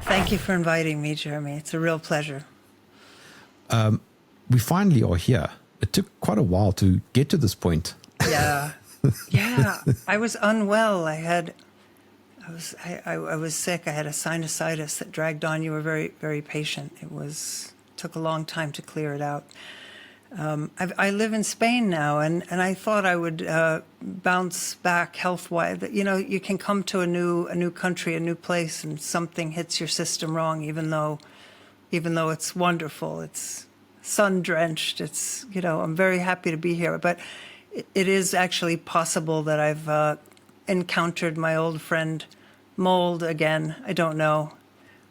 Thank you for inviting me, Jeremy. It's a real pleasure. We finally are here. It took quite a while to get to this point. Yeah. Yeah. I was unwell. I was sick. I had a sinusitis that dragged on. You were very, very patient. Took a long time to clear it out. I live in Spain now, and I thought I would bounce back health-wise. You know, you can come to a new country, a new place, and something hits your system wrong, even though it's wonderful. It's sun-drenched. It's, you know, I'm very happy to be here. But it is actually possible that I've encountered my old friend mold again. I don't know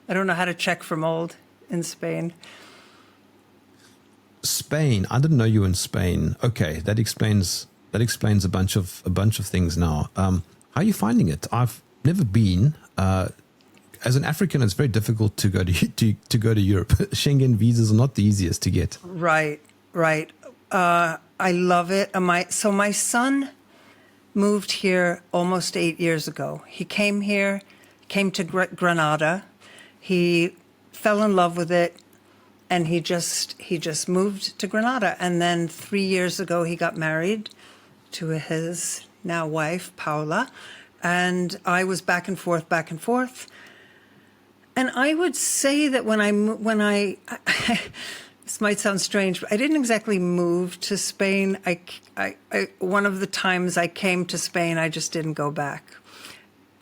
how to check for mold in Spain. Spain. I didn't know you were in Spain. Okay, that explains a bunch of things now. How are you finding it? I've never been. As an African, it's very difficult to go to Europe. Schengen visas are not the easiest to get. Right. I love it. So my son moved here almost 8 years ago. He came to Granada. He fell in love with it. And he just moved to Granada. And then 3 years ago, he got married to his now wife, Paula. And I was back and forth. And I would say that when I this might sound strange, but I didn't exactly move to Spain. One of the times I came to Spain, I just didn't go back.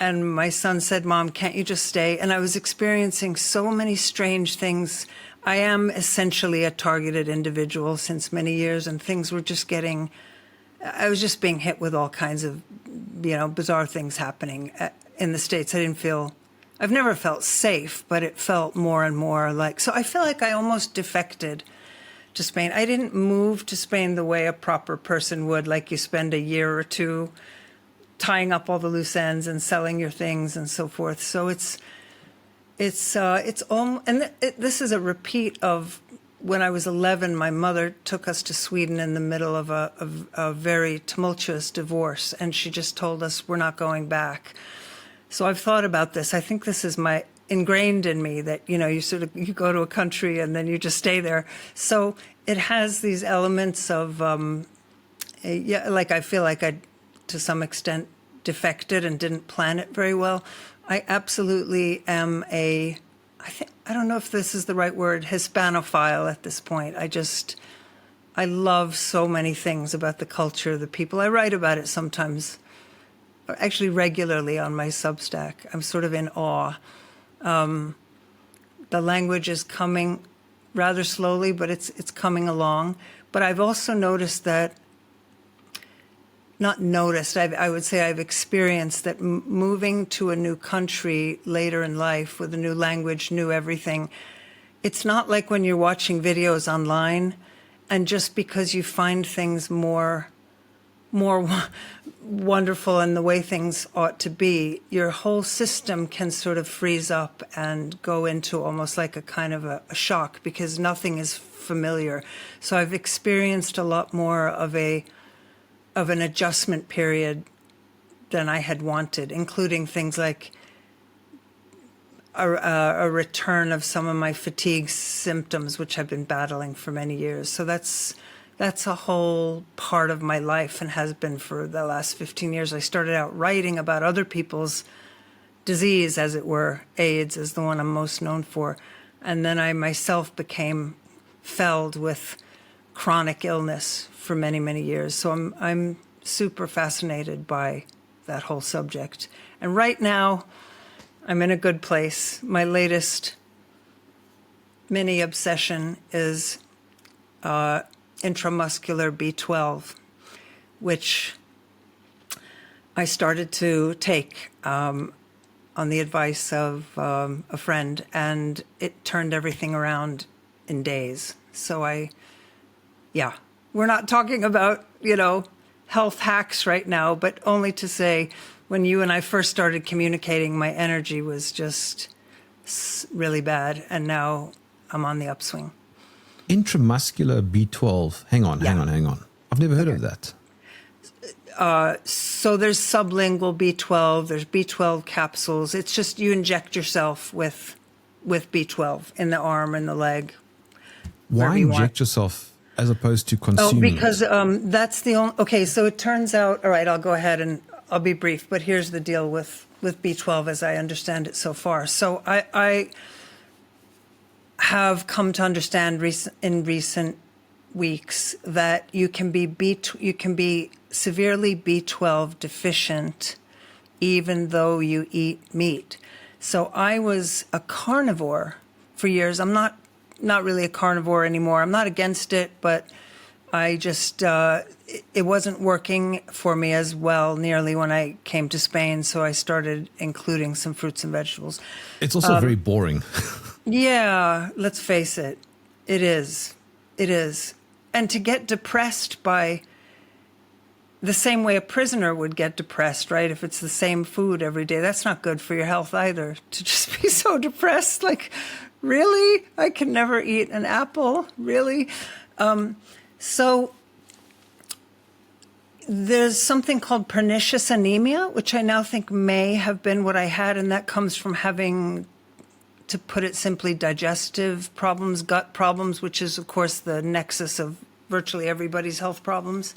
And my son said, "Mom, can't you just stay?" And I was experiencing so many strange things. I am essentially a targeted individual since many years, and things were just I was just being hit with all kinds of, you know, bizarre things happening in the States. I've never felt safe, but it felt more and more like, so I feel like I almost defected to Spain. I didn't move to Spain the way a proper person would, like you spend a year or two tying up all the loose ends and selling your things and so forth. So this is a repeat of when I was 11. My mother took us to Sweden in the middle of a very tumultuous divorce, and she just told us we're not going back. So I've thought about this. I think this is ingrained in me that, you know, you go to a country and then you just stay there. So it has these elements of, like I feel like I, to some extent, defected and didn't plan it very well. I absolutely am I don't know if this is the right word, Hispanophile at this point. I love so many things about the culture, the people. I write about it sometimes, actually regularly on my Substack. I'm sort of in awe. The language is coming rather slowly, but it's coming along. But I've also noticed that, I would say I've experienced that moving to a new country later in life with a new language, new everything, it's not like when you're watching videos online and just because you find things more wonderful and the way things ought to be, your whole system can sort of freeze up and go into almost like a kind of a shock because nothing is familiar. So I've experienced a lot more of an adjustment period than I had wanted, including things like a return of some of my fatigue symptoms, which I've been battling for many years. So that's a whole part of my life and has been for the last 15 years. I started out writing about other people's disease, as it were. AIDS is the one I'm most known for. And then I myself became felled with chronic illness for many, many years. So I'm super fascinated by that whole subject. And right now, I'm in a good place. My latest mini obsession is intramuscular B12, which I started to take on the advice of a friend, and it turned everything around in days. So we're not talking about, health hacks right now, but only to say when you and I first started communicating, my energy was just really bad, and now I'm on the upswing. Intramuscular B12. Hang on. I've never heard of that. So there's sublingual B12, there's B12 capsules. It's just you inject yourself with B12 in the arm and the leg. Why inject yourself as opposed to consuming? Because that's the only. Okay, so it turns out. All right, I'll go ahead and I'll be brief. But here's the deal with B12, as I understand it so far. So I have come to understand in recent weeks that you can be severely B12 deficient even though you eat meat. So I was a carnivore for years. I'm not really a carnivore anymore. I'm not against it, but I just it wasn't working for me as well nearly when I came to Spain, so I started including some fruits and vegetables. It's also very boring. Yeah, let's face it. It is. It is. And to get depressed by the same way a prisoner would get depressed, right? If it's the same food every day, that's not good for your health either. To just be so depressed, like, really? I can never eat an apple? Really? So there's something called pernicious anemia, which I now think may have been what I had, and that comes from having, to put it simply, digestive problems, gut problems, which is, of course, the nexus of virtually everybody's health problems.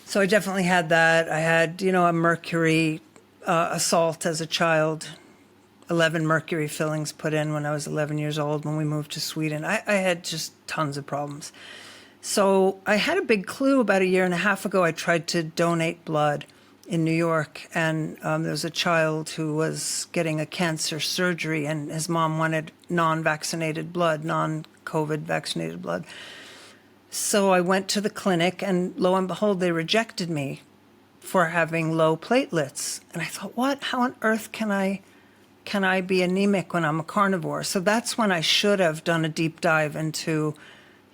So I definitely had that. I had, a mercury assault as a child, 11 mercury fillings put in when I was 11 years old when we moved to Sweden. I had just tons of problems. So I had a big clue about a year and a half ago. I tried to donate blood in New York, and there was a child who was getting a cancer surgery, and his mom wanted non-vaccinated blood, non-COVID vaccinated blood. So I went to the clinic, and lo and behold, they rejected me for having low platelets. And I thought, what? How on earth can I be anemic when I'm a carnivore? So that's when I should have done a deep dive into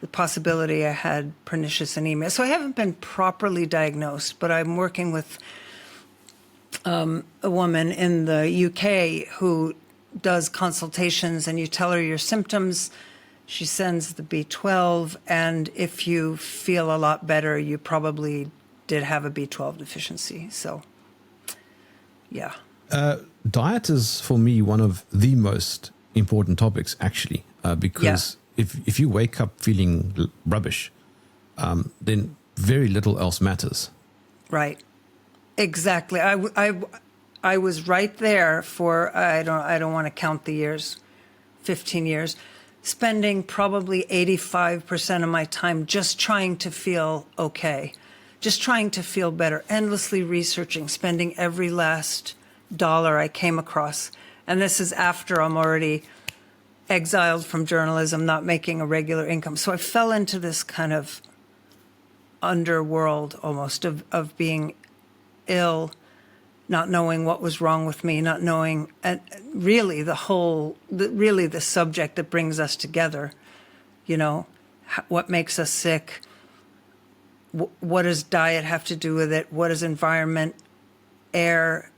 the possibility I had pernicious anemia. So I haven't been properly diagnosed, but I'm working with a woman in the UK who does consultations, and you tell her your symptoms. She sends the B12, and if you feel a lot better, you probably did have a B12 deficiency. So, yeah. Diet is, for me, one of the most important topics, actually, because if you wake up feeling rubbish, then very little else matters. Right. Exactly. I was right there for, I don't want to count the years, 15 years, spending probably 85% of my time just trying to feel okay, just trying to feel better, endlessly researching, spending every last dollar I came across. And this is after I'm already exiled from journalism, not making a regular income. So I fell into this kind of underworld almost of being ill, not knowing what was wrong with me, not knowing, and really the subject that brings us together, what makes us sick, what does diet have to do with it, what does environment, air,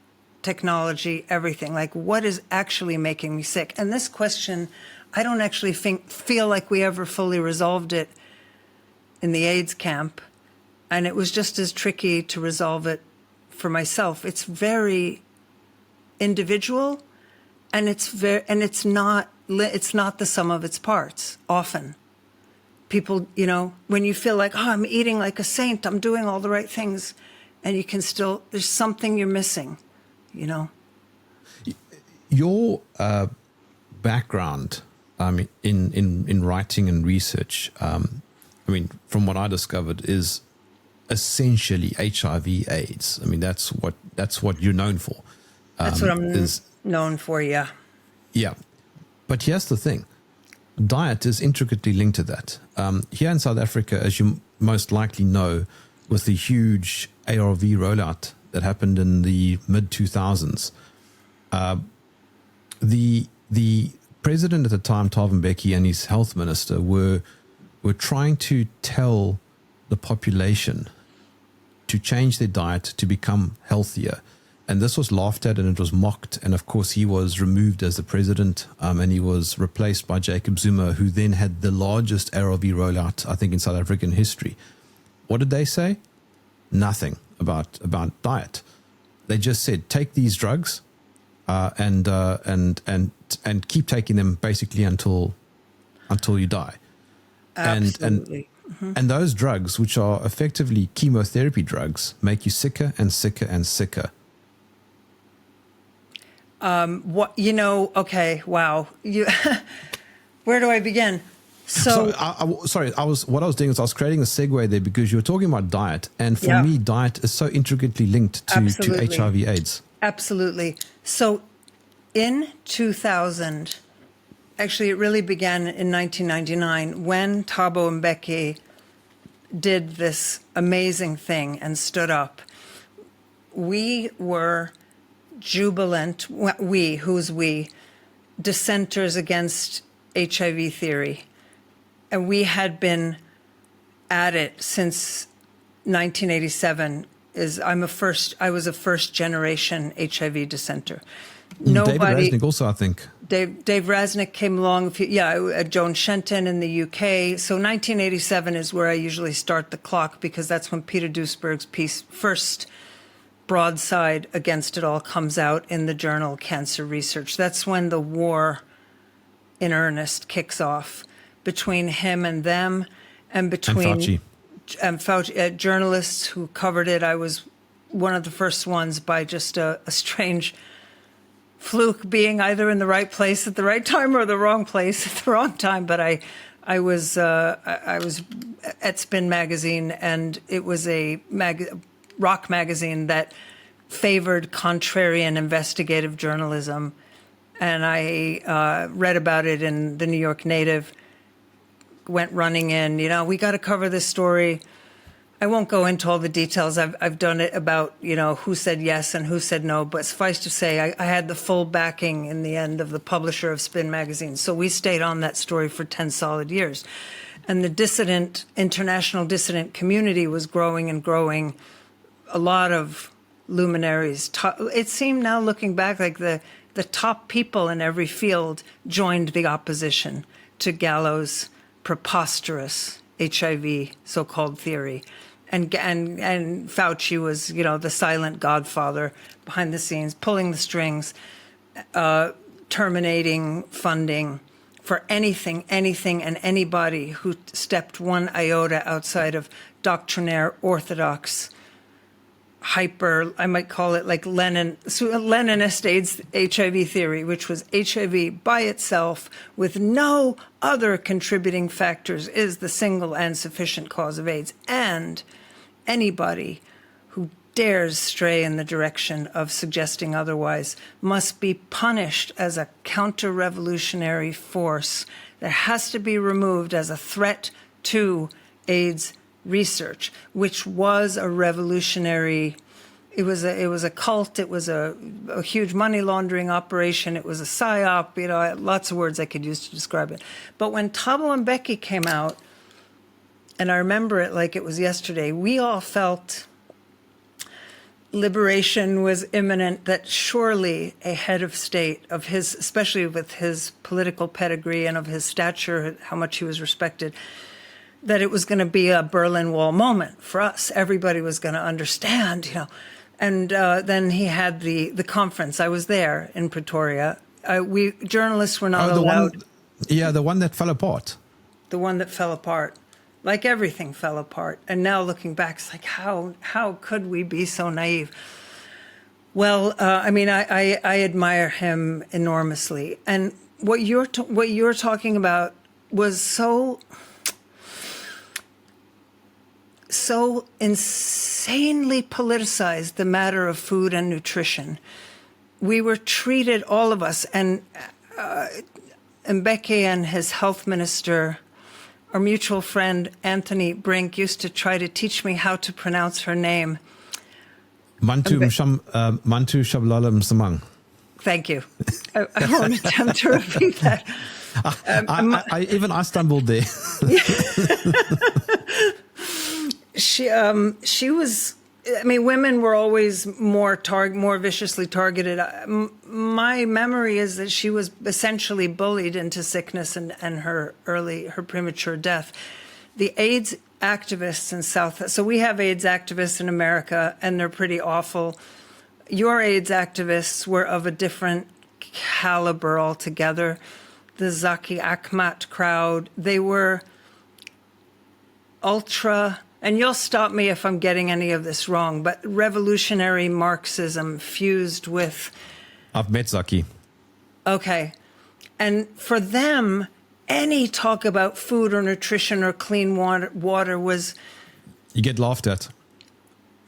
technology, everything, like what is actually making me sick? And this question, I don't actually feel like we ever fully resolved it in the AIDS camp, and it was just as tricky to resolve it for myself. It's very individual, and it's not the sum of its parts. Often, people, when you feel like, I'm eating like a saint, I'm doing all the right things, and you can still, there's something you're missing, Your background, in writing and research, from what I discovered, is essentially HIV/AIDS. That's what you're known for. That's what I'm known for, yeah. Yeah. But here's the thing. Diet is intricately linked to that. Here in South Africa, as you most likely know, with the huge ARV rollout that happened in the mid-2000s, the president at the time, Thabo Mbeki, and his health minister were trying to tell the population to change their diet to become healthier. And this was laughed at and it was mocked. And of course, he was removed as the president, and he was replaced by Jacob Zuma, who then had the largest ARV rollout, I think, in South African history. what did they say? Nothing about diet. They just said, take these drugs and keep taking them basically until you die. Absolutely. And those drugs, which are effectively chemotherapy drugs, make you sicker and sicker and sicker. Okay, wow. Where do I begin? So Sorry, what I was doing is I was creating a segue there because you were talking about diet, and for me, diet is so intricately linked to HIV/AIDS. Absolutely. So, in 2000, actually, it really began in 1999 when Thabo Mbeki did this amazing thing and stood up. We were jubilant. Who's we? Dissenters against HIV theory. And we had been at it since 1987. I was a first generation HIV dissenter. David Rasnick also, I think. Dave Rasnick came along, Joan Shenton in the UK. So 1987 is where I usually start the clock because that's when Peter Duesberg's piece, first broadside against it all, comes out in the journal Cancer Research. That's when the war in earnest kicks off between him and them, and between Fauci, journalists who covered it. I was one of the first ones by just a strange fluke, being either in the right place at the right time or the wrong place at the wrong time. But I was at Spin magazine, and it was a rock magazine that favored contrarian investigative journalism. And I read about it in the New York Native, went running in, we got to cover this story. I won't go into all the details. I've done it about, who said yes and who said no. But suffice to say, I had the full backing in the end of the publisher of Spin magazine. So we stayed on that story for 10 solid years. And the international dissident community was growing and growing. A lot of luminaries. It seemed now, looking back, like the top people in every field joined the opposition to Gallo's preposterous HIV so-called theory. And Fauci was, the silent godfather behind the scenes, pulling the strings, terminating funding for anything and anybody who stepped one iota outside of doctrinaire orthodox I might call it like Leninist AIDS HIV theory, which was HIV by itself with no other contributing factors is the single and sufficient cause of AIDS. And anybody who dares stray in the direction of suggesting otherwise must be punished as a counter-revolutionary force that has to be removed as a threat to AIDS research, which was a revolutionary. It was a cult. It was a huge money laundering operation. It was a psyop. Lots of words I could use to describe it. But when Thabo Mbeki came out, and I remember it like it was yesterday, we all felt liberation was imminent. That surely a head of state of his, especially with his political pedigree and of his stature, how much he was respected, that it was going to be a Berlin Wall moment for us. Everybody was going to understand, And then he had the conference. I was there in Pretoria. We journalists were not allowed. The one that fell apart. The one that fell apart. Like everything fell apart. And now looking back, it's like, how could we be so naive? Well, I admire him enormously. And what you're talking about was so insanely politicized, the matter of food and nutrition. We were treated, all of us, and Mbeki and his health minister, our mutual friend Anthony Brink, used to try to teach me how to pronounce her name. Mantu Shabalala Msamang. Thank you. I won't attempt to repeat that. I stumbled there. She was. Women were always more viciously targeted. My memory is that she was essentially bullied into sickness and her premature death. The AIDS activists in South. So we have AIDS activists in America, and they're pretty awful. Your AIDS activists were of a different caliber altogether. The Zaki Akhmat crowd, they were ultra, and you'll stop me if I'm getting any of this wrong, but revolutionary Marxism fused with... I've met Zaki. Okay. And for them, any talk about food or nutrition or clean water was... You get laughed at.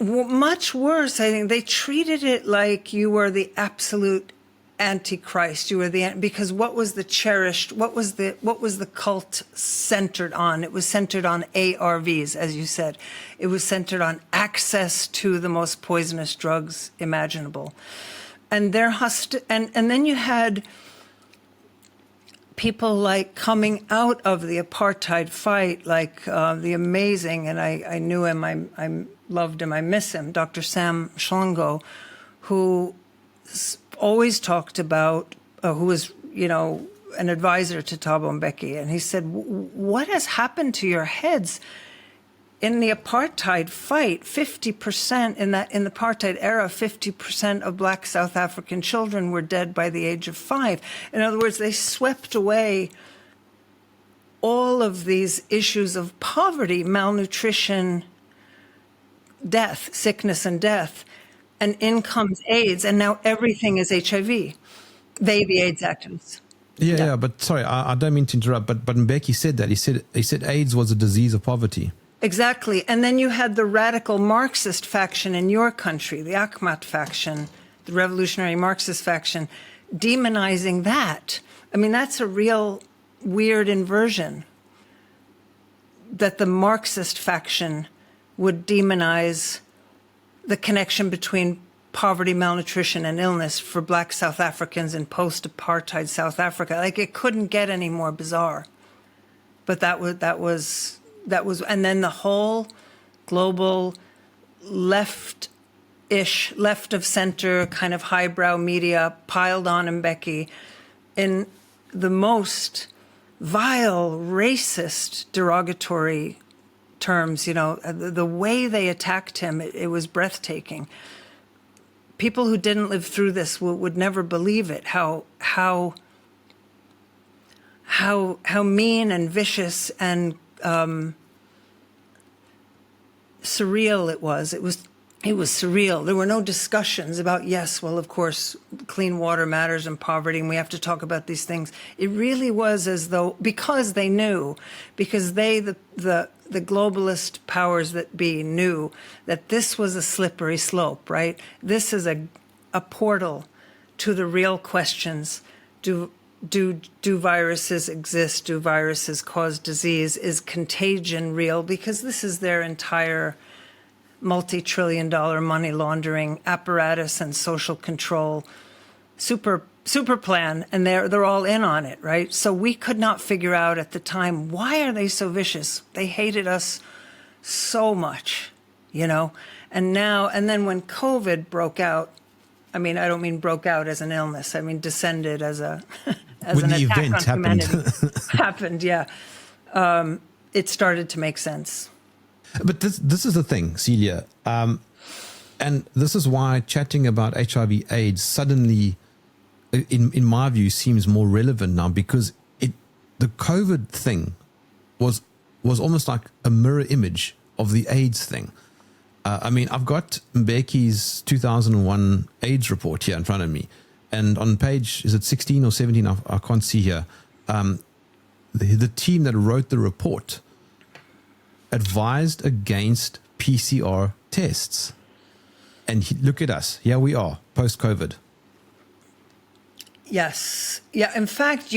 Much worse, I think. They treated it like you were the absolute antichrist. You were because what was the cherished, what was the cult centered on? It was centered on ARVs, as you said. It was centered on access to the most poisonous drugs imaginable. And and then you had people like coming out of the apartheid fight, like the amazing, and I knew him, I loved him, I miss him, Dr. Sam Shlongo, who always talked about, who was, an advisor to Thabo Mbeki, and he said, what has happened to your heads? In the apartheid fight, 50% in the apartheid era, 50% of Black South African children were dead by the age of 5. In other words, they swept away all of these issues of poverty, malnutrition, death, sickness and death, and in comes AIDS, and now everything is HIV. They, the AIDS activists. Yeah, but sorry, I don't mean to interrupt, but Mbeki said that. He said AIDS was a disease of poverty. Exactly. And then you had the radical Marxist faction in your country, the Akhmat faction, the revolutionary Marxist faction, demonizing that. I mean, that's a real weird inversion, that the Marxist faction would demonize the connection between poverty, malnutrition, and illness for Black South Africans in post-apartheid South Africa. Like, it couldn't get any more bizarre. But that was, and then the whole global left-ish, left of center kind of highbrow media piled on Mbeki in the most vile, racist, derogatory terms. The way they attacked him, it was breathtaking. People who didn't live through this would never believe it, how mean and vicious and surreal it was. It was surreal. There were no discussions about, yes, well, of course, clean water matters and poverty, and we have to talk about these things. It really was as though, because they knew, because they, the globalist powers that be, knew that this was a slippery slope, right? This is a portal to the real questions. Do viruses exist? Do viruses cause disease? Is contagion real? Because this is their entire multi-trillion-dollar money laundering apparatus and social control super plan, and they're all in on it, right? So we could not figure out at the time, why are they so vicious? They hated us so much, And then when COVID broke out, I mean, I don't mean broke out as an illness. I mean descended as an attack on humanity. Happened, yeah. It started to make sense. But this is the thing, Celia, and this is why chatting about HIV/AIDS suddenly, in my view, seems more relevant now, because the COVID thing was almost like a mirror image of the AIDS thing. I mean, I've got Mbeki's 2001 AIDS report here in front of me, and on page, is it 16 or 17? I can't see here. The team that wrote the report advised against PCR tests. And look at us. Here we are, post-COVID. Yes. Yeah. In fact,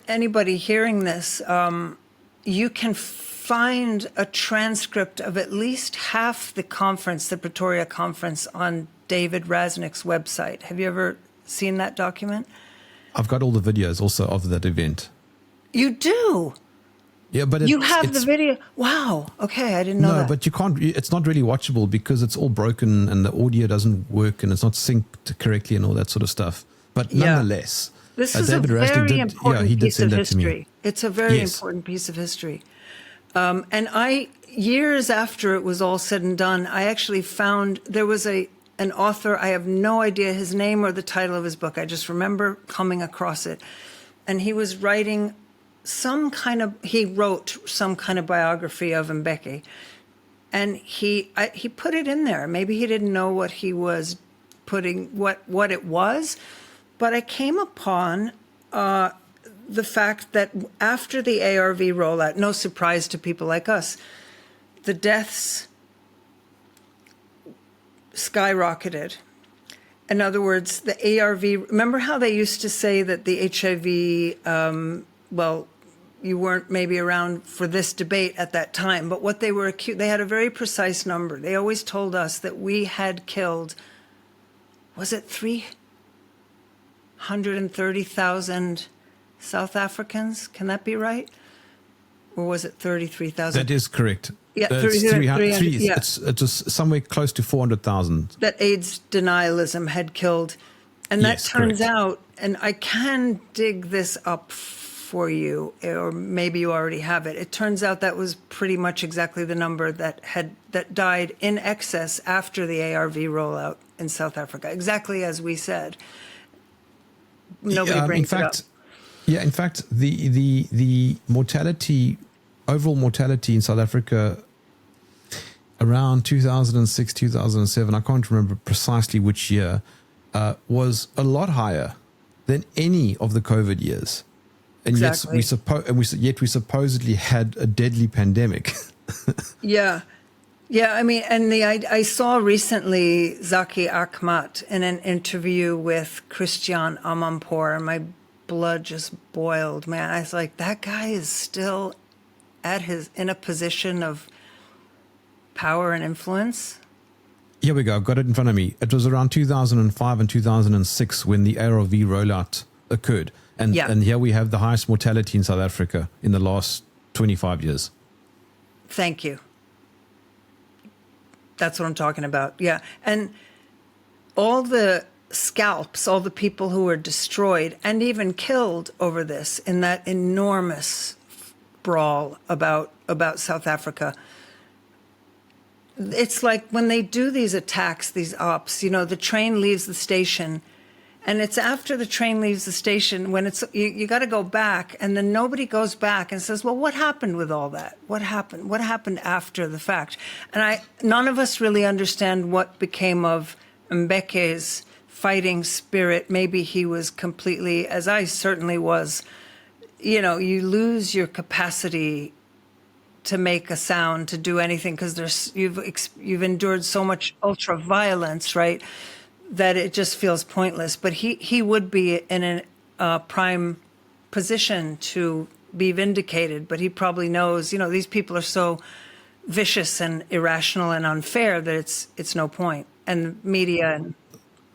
anybody hearing this, you can find a transcript of at least half the conference, the Pretoria conference, on David Rasnick's website. Have you ever seen that document? I've got all the videos also of that event. You do? Yeah, but you have the video. Wow. Okay, I didn't know that. No, but you can't. It's not really watchable because it's all broken and the audio doesn't work and it's not synced correctly and all that sort of stuff. But nonetheless, this is David a very important piece of history. It's a very important piece of history. And years after it was all said and done, I actually found there was an author. I have no idea his name or the title of his book. I just remember coming across it. And he was writing he wrote some kind of biography of Mbeki. And he put it in there. Maybe he didn't know what he was putting, what it was. But I came upon the fact that after the ARV rollout, no surprise to people like us, the deaths skyrocketed. In other words, the ARV, remember how they used to say that the HIV, well, you weren't maybe around for this debate at that time, but what they were they had a very precise number. They always told us that we had killed, was it 330,000 South Africans? Can that be right? Or was it 33,000? That is correct. Yeah, It's 300, yeah. It's just somewhere close to 400,000. That AIDS denialism had killed. And that Yes, turns correct. out, and I can dig this up for you, or maybe you already have it. It turns out that was pretty much exactly the number that died in excess after the ARV rollout in South Africa, exactly as we said. Nobody brings it up. Yeah, in fact, the mortality, overall mortality in South Africa around 2006, 2007, I can't remember precisely which year, was a lot higher than any of the COVID years. And Exactly. yet we supposedly had a deadly pandemic. Yeah. Yeah, I mean, and I saw recently Zaki Akhmat in an interview with Christian Amanpour, and my blood just boiled, man. I was like, that guy is still in a position of power and influence. Here we go. I've got it in front of me. It was around 2005 and 2006 when the ARV rollout occurred. And, Yeah. and here we have the highest mortality in South Africa in the last 25 years. Thank you. That's what I'm talking about. Yeah. And all the scalps, all the people who were destroyed and even killed over this in that enormous brawl about South Africa. It's like when they do these attacks, these ops, the train leaves the station, and it's after the train leaves the station when you got to go back, and then nobody goes back and says, well, what happened with all that? What happened? What happened after the fact? And none of us really understand what became of Mbeke's fighting spirit. Maybe he was completely, as I certainly was, you lose your capacity to make a sound, to do anything, because you've endured so much ultra violence, right, that it just feels pointless. But he would be in a prime position to be vindicated, but he probably knows, these people are so vicious and irrational and unfair that it's no point. And media and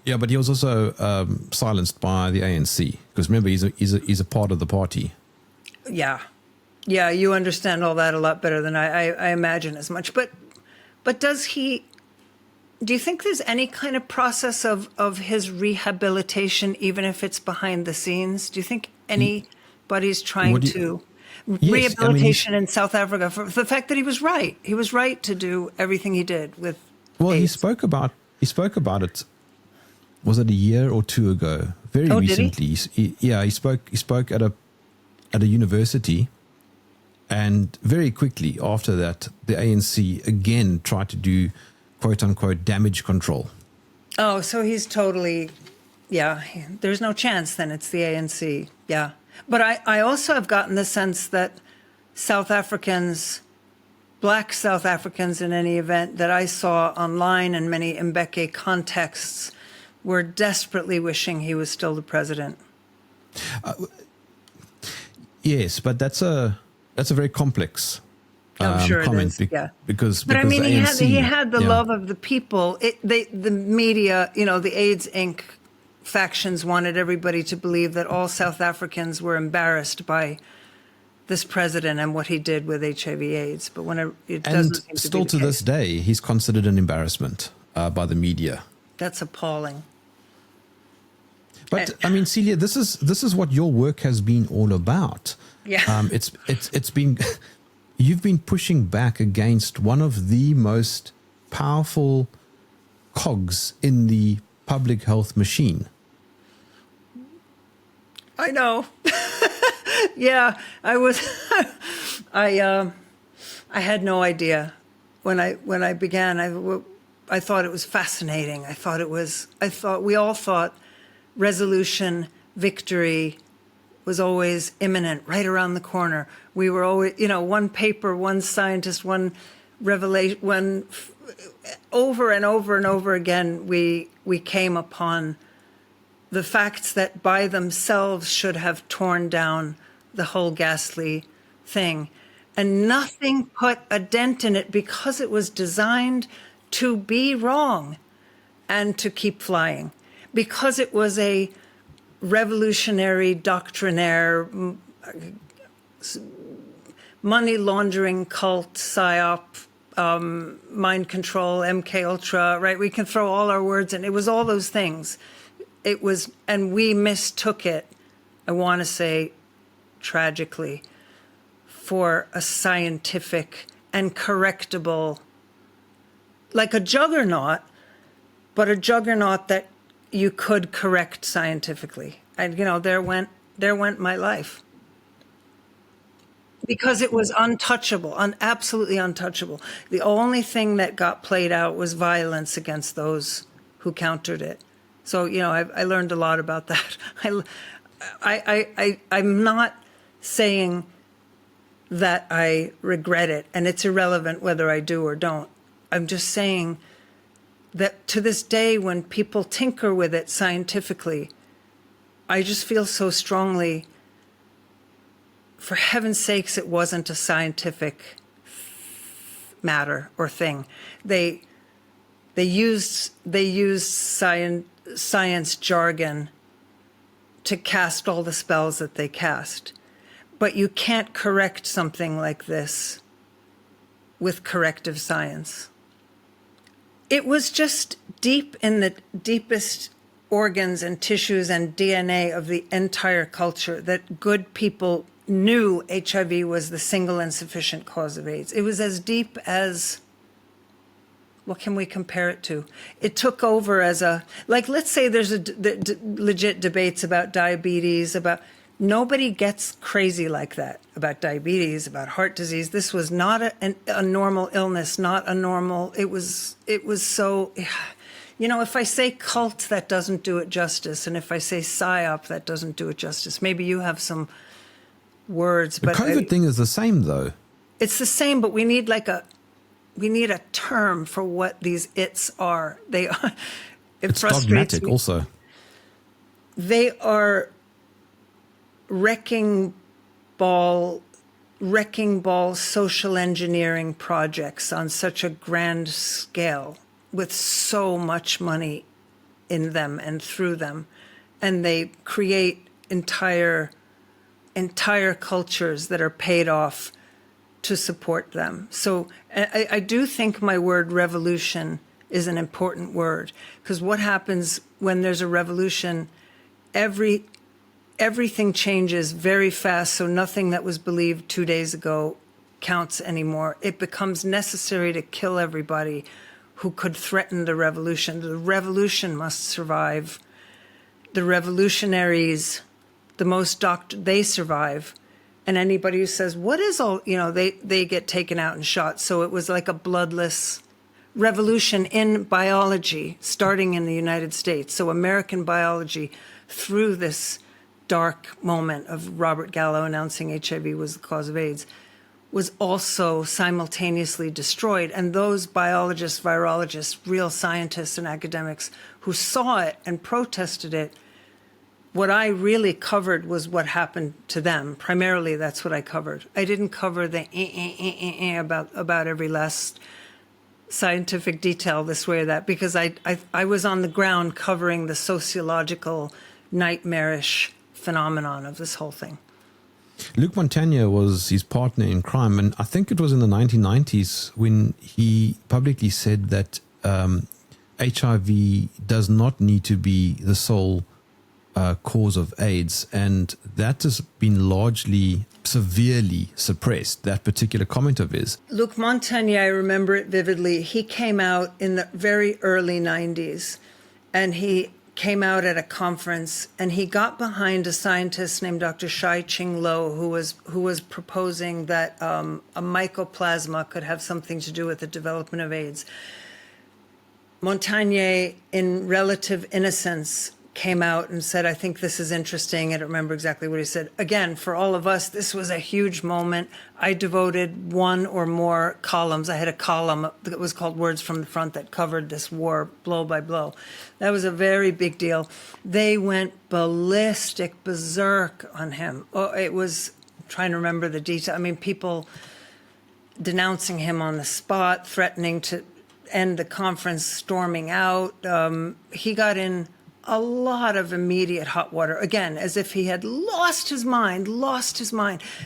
Yeah, but he was also silenced by the ANC because remember he's a part of the party. yeah, you understand all that a lot better than I imagine as much. But do you think there's any kind of process of his rehabilitation, even if it's behind the scenes? Do you think anybody's trying to rehabilitation in South Africa for the fact that he was right? He was right to do everything he did with AIDS. He spoke about it. Was it a year or two ago? Very recently. He spoke at a university. And very quickly after that, the ANC again tried to do quote unquote damage control. Oh, so he's totally, there's no chance then it's the ANC. Yeah. But I also have gotten the sense that South Africans, Black South Africans in any event that I saw online in many Mbeki contexts were desperately wishing he was still the president. Yes, but that's a very complex I'm sure comment. it is, Because but I mean, the ANC, he had the love of the people. The media, the AIDS Inc. factions wanted everybody to believe that all South Africans were embarrassed by this president and what he did with HIV/AIDS. But when it doesn't seem to still be the to this case. day, he's considered an embarrassment by the media. That's appalling. But I mean, Celia, this is what your work has been all about. Yeah. It's been you've been pushing back against one of the most powerful cogs in the public health machine. I know. Yeah, I was. I had no idea when I began. I thought it was fascinating. I thought we all thought resolution, victory was always imminent, right around the corner. We were always, one paper, one scientist, one revelation, over and over and over again, we came upon the facts that by themselves should have torn down the whole ghastly thing. And nothing put a dent in it because it was designed to be wrong and to keep flying. Because it was a revolutionary, doctrinaire, money laundering cult, psyop, mind control, MK Ultra, right? We can throw all our words in. It was all those things. It was, and we mistook it, I want to say, tragically, for a scientific and correctable, like a juggernaut, but a juggernaut that you could correct scientifically. And, there went my life. Because it was untouchable, absolutely untouchable. The only thing that got played out was violence against those who countered it. So, I learned a lot about that. I'm not saying that I regret it, and it's irrelevant whether I do or don't. I'm just saying that to this day, when people tinker with it scientifically, I just feel so strongly, for heaven's sakes, it wasn't a scientific matter or thing. They used science jargon to cast all the spells that they cast. But you can't correct something like this with corrective science. It was just deep in the deepest organs and tissues and DNA of the entire culture that good people knew HIV was the single and sufficient cause of AIDS. It was as deep as, what can we compare it to? It took over as let's say there's legit debates about diabetes, nobody gets crazy like that about diabetes, about heart disease. This was not a normal illness, not a normal, it was so, if I say cult, that doesn't do it justice. And if I say psyop, that doesn't do it justice. Maybe you have some words, but the COVID thing is the same, though. It's the same, but we need a term for what these its are. They are. It's dogmatic, also. They are wrecking ball social engineering projects on such a grand scale, with so much money in them and through them, and they create entire cultures that are paid off to support them. So I do think my word revolution is an important word, because what happens when there's a revolution, everything changes very fast, so nothing that was believed 2 days ago counts anymore. It becomes necessary to kill everybody who could threaten the revolution. The revolution must survive. The revolutionaries, they survive. And anybody who says, what is all, they get taken out and shot. So it was like a bloodless revolution in biology, starting in the United States. So American biology, through this dark moment of Robert Gallo announcing HIV was the cause of AIDS, was also simultaneously destroyed. And those biologists, virologists, real scientists and academics who saw it and protested it, what I really covered was what happened to them. Primarily, that's what I covered. I didn't cover the about every last scientific detail this way or that, because I was on the ground covering the sociological, nightmarish phenomenon of this whole thing. Luc Montagnier was his partner in crime, and I think it was in the 1990s when he publicly said that HIV does not need to be the sole cause of AIDS, and that has been largely severely suppressed, that particular comment of his. Luc Montagnier, I remember it vividly. He came out in the very early 90s, and he came out at a conference, and he got behind a scientist named Dr. Shai-Ching Lo, who was proposing that a mycoplasma could have something to do with the development of AIDS. Montagnier, in relative innocence, came out and said, I think this is interesting. I don't remember exactly what he said. Again, for all of us, this was a huge moment. I devoted one or more columns. I had a column that was called Words from the Front that covered this war blow by blow. That was a very big deal. They went ballistic, berserk on him. Oh, it was, I'm trying to remember the detail. I mean, people denouncing him on the spot, threatening to end the conference, storming out. He got in a lot of immediate hot water, again, as if he had lost his mind,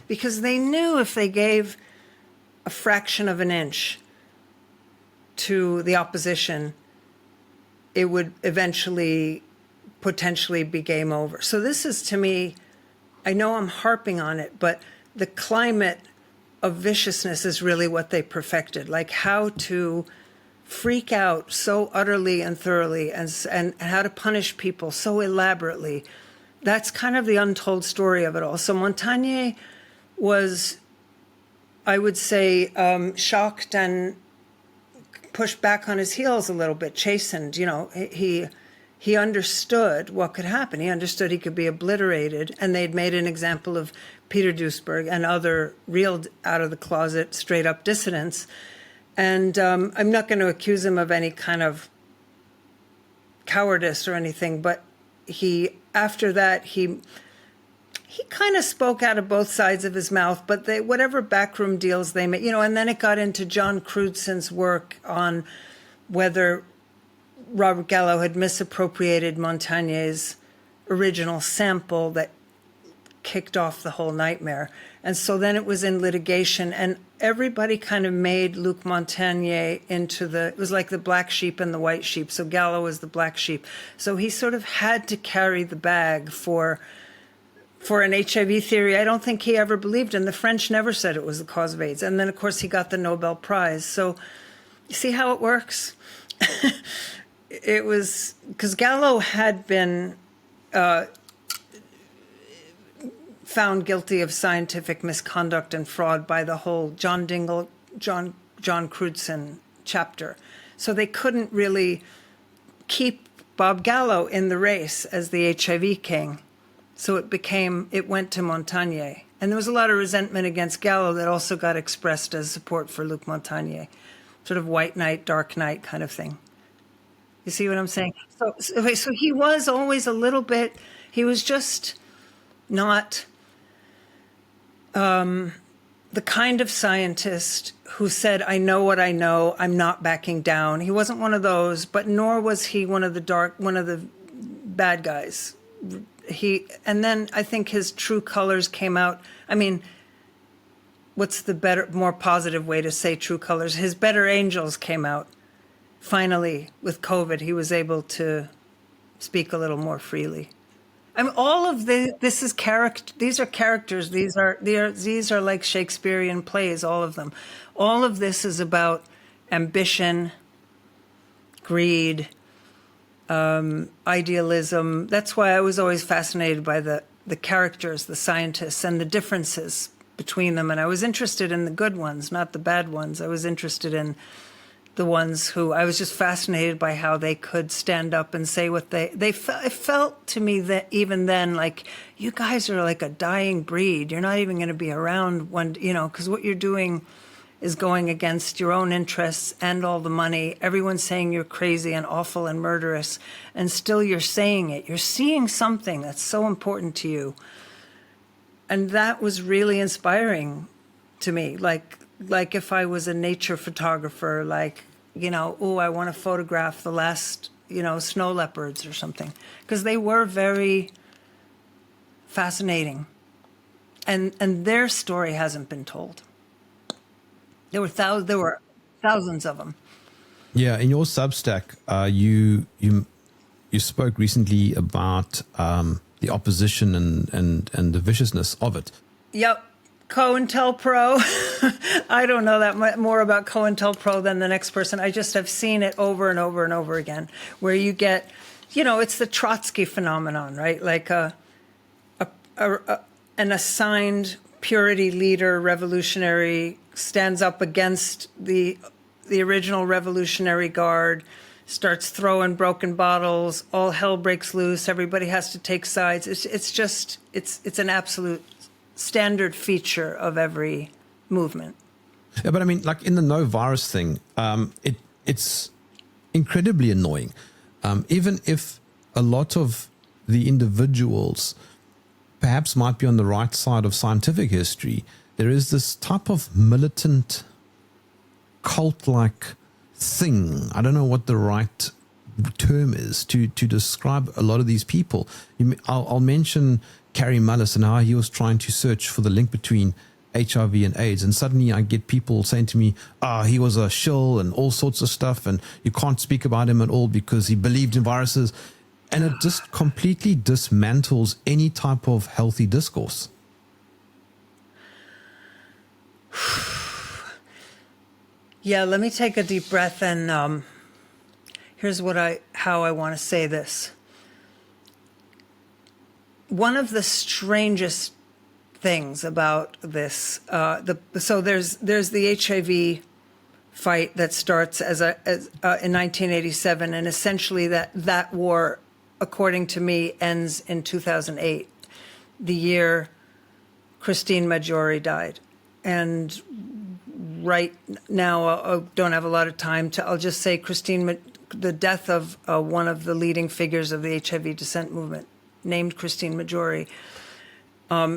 because they knew if they gave a fraction of an inch to the opposition, it would eventually potentially be game over. So this is, to me, I know I'm harping on it, but the climate of viciousness is really what they perfected, like how to freak out so utterly and thoroughly, and how to punish people so elaborately. That's kind of the untold story of it all. So Montagnier was, I would say, shocked and pushed back on his heels a little bit, chastened. You know, he understood what could happen. He understood he could be obliterated, and they'd made an example of Peter Duisberg and other real out-of-the-closet, straight-up dissidents. And I'm not going to accuse him of any kind of cowardice or anything, but after that, he kind of spoke out of both sides of his mouth, but whatever backroom deals they made, you know, and then it got into John Crewdson's work on whether Robert Gallo had misappropriated Montagnier's original sample that kicked off the whole nightmare. And so then it was in litigation, and everybody kind of made Luc Montagnier into it was like the black sheep and the white sheep. So Gallo was the black sheep. So he sort of had to carry the bag for an HIV theory I don't think he ever believed in. The French never said it was the cause of AIDS. And then, of course, he got the Nobel Prize. So you see how it works? It was because Gallo had been found guilty of scientific misconduct and fraud by the whole John Crewdson chapter. So they couldn't really keep Bob Gallo in the race as the HIV king. So it went to Montagnier. And there was a lot of resentment against Gallo that also got expressed as support for Luc Montagnier. Sort of white knight, dark knight kind of thing. You see what I'm saying? So he was always a little bit, he was just not the kind of scientist who said, I know what I know, I'm not backing down. He wasn't one of those, but nor was he one of the bad guys. And then I think his true colors came out. I mean, what's the more positive way to say true colors? His better angels came out. Finally, with COVID, he was able to speak a little more freely. I mean, all of this is character. These are characters. These are like Shakespearean plays. All of them. All of this is about ambition, greed, idealism. That's why I was always fascinated by the characters, the scientists, and the differences between them. And I was interested in the good ones, not the bad ones. I was interested in the ones who I was just fascinated by how they could stand up and say what it felt to me that even then, like, you guys are like a dying breed. You're not even going to be around when, because what you're doing is going against your own interests and all the money. Everyone's saying you're crazy and awful and murderous, and still you're saying it. You're seeing something that's so important to you. And that was really inspiring to me. Like if I was a nature photographer, I want to photograph the last, snow leopards or something, because they were very fascinating. And their story hasn't been told. There were thousands of them. Yeah, in your Substack, you spoke recently about the opposition and the viciousness of it. Yep. COINTELPRO. I don't know that much more about COINTELPRO than the next person. I just have seen it over and over and over again, where you get, it's the Trotsky phenomenon, right? Like an assigned purity leader, revolutionary, stands up against the original Revolutionary Guard, starts throwing broken bottles, all hell breaks loose, everybody has to take sides. It's an absolute standard feature of every movement. Yeah, but I mean, like in the no virus thing, it's incredibly annoying. Even if a lot of the individuals perhaps might be on the right side of scientific history, there is this type of militant, cult-like thing. I don't know what the right term is to describe a lot of these people. I'll mention Carrie Mullis and how he was trying to search for the link between HIV and AIDS, and suddenly I get people saying to me, he was a shill and all sorts of stuff, and you can't speak about him at all because he believed in viruses. And it just completely dismantles any type of healthy discourse. Yeah, let me take a deep breath, and here's how I want to say this. One of the strangest things about this, so there's the HIV fight that starts in 1987, and essentially that war, according to me, ends in 2008, the year Christine Majori died. And right now, I don't have a lot of time I'll just say the death of one of the leading figures of the HIV dissent movement, named Christine Majori,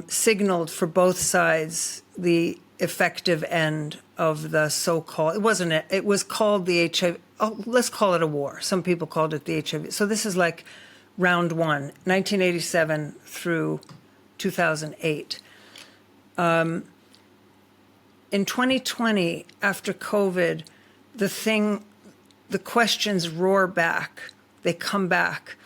signaled for both sides the effective end of the so-called, it was called the HIV, let's call it a war. Some people called it the HIV. So this is like round one, 1987 through 2008. In 2020, after COVID, the questions roar back. They come back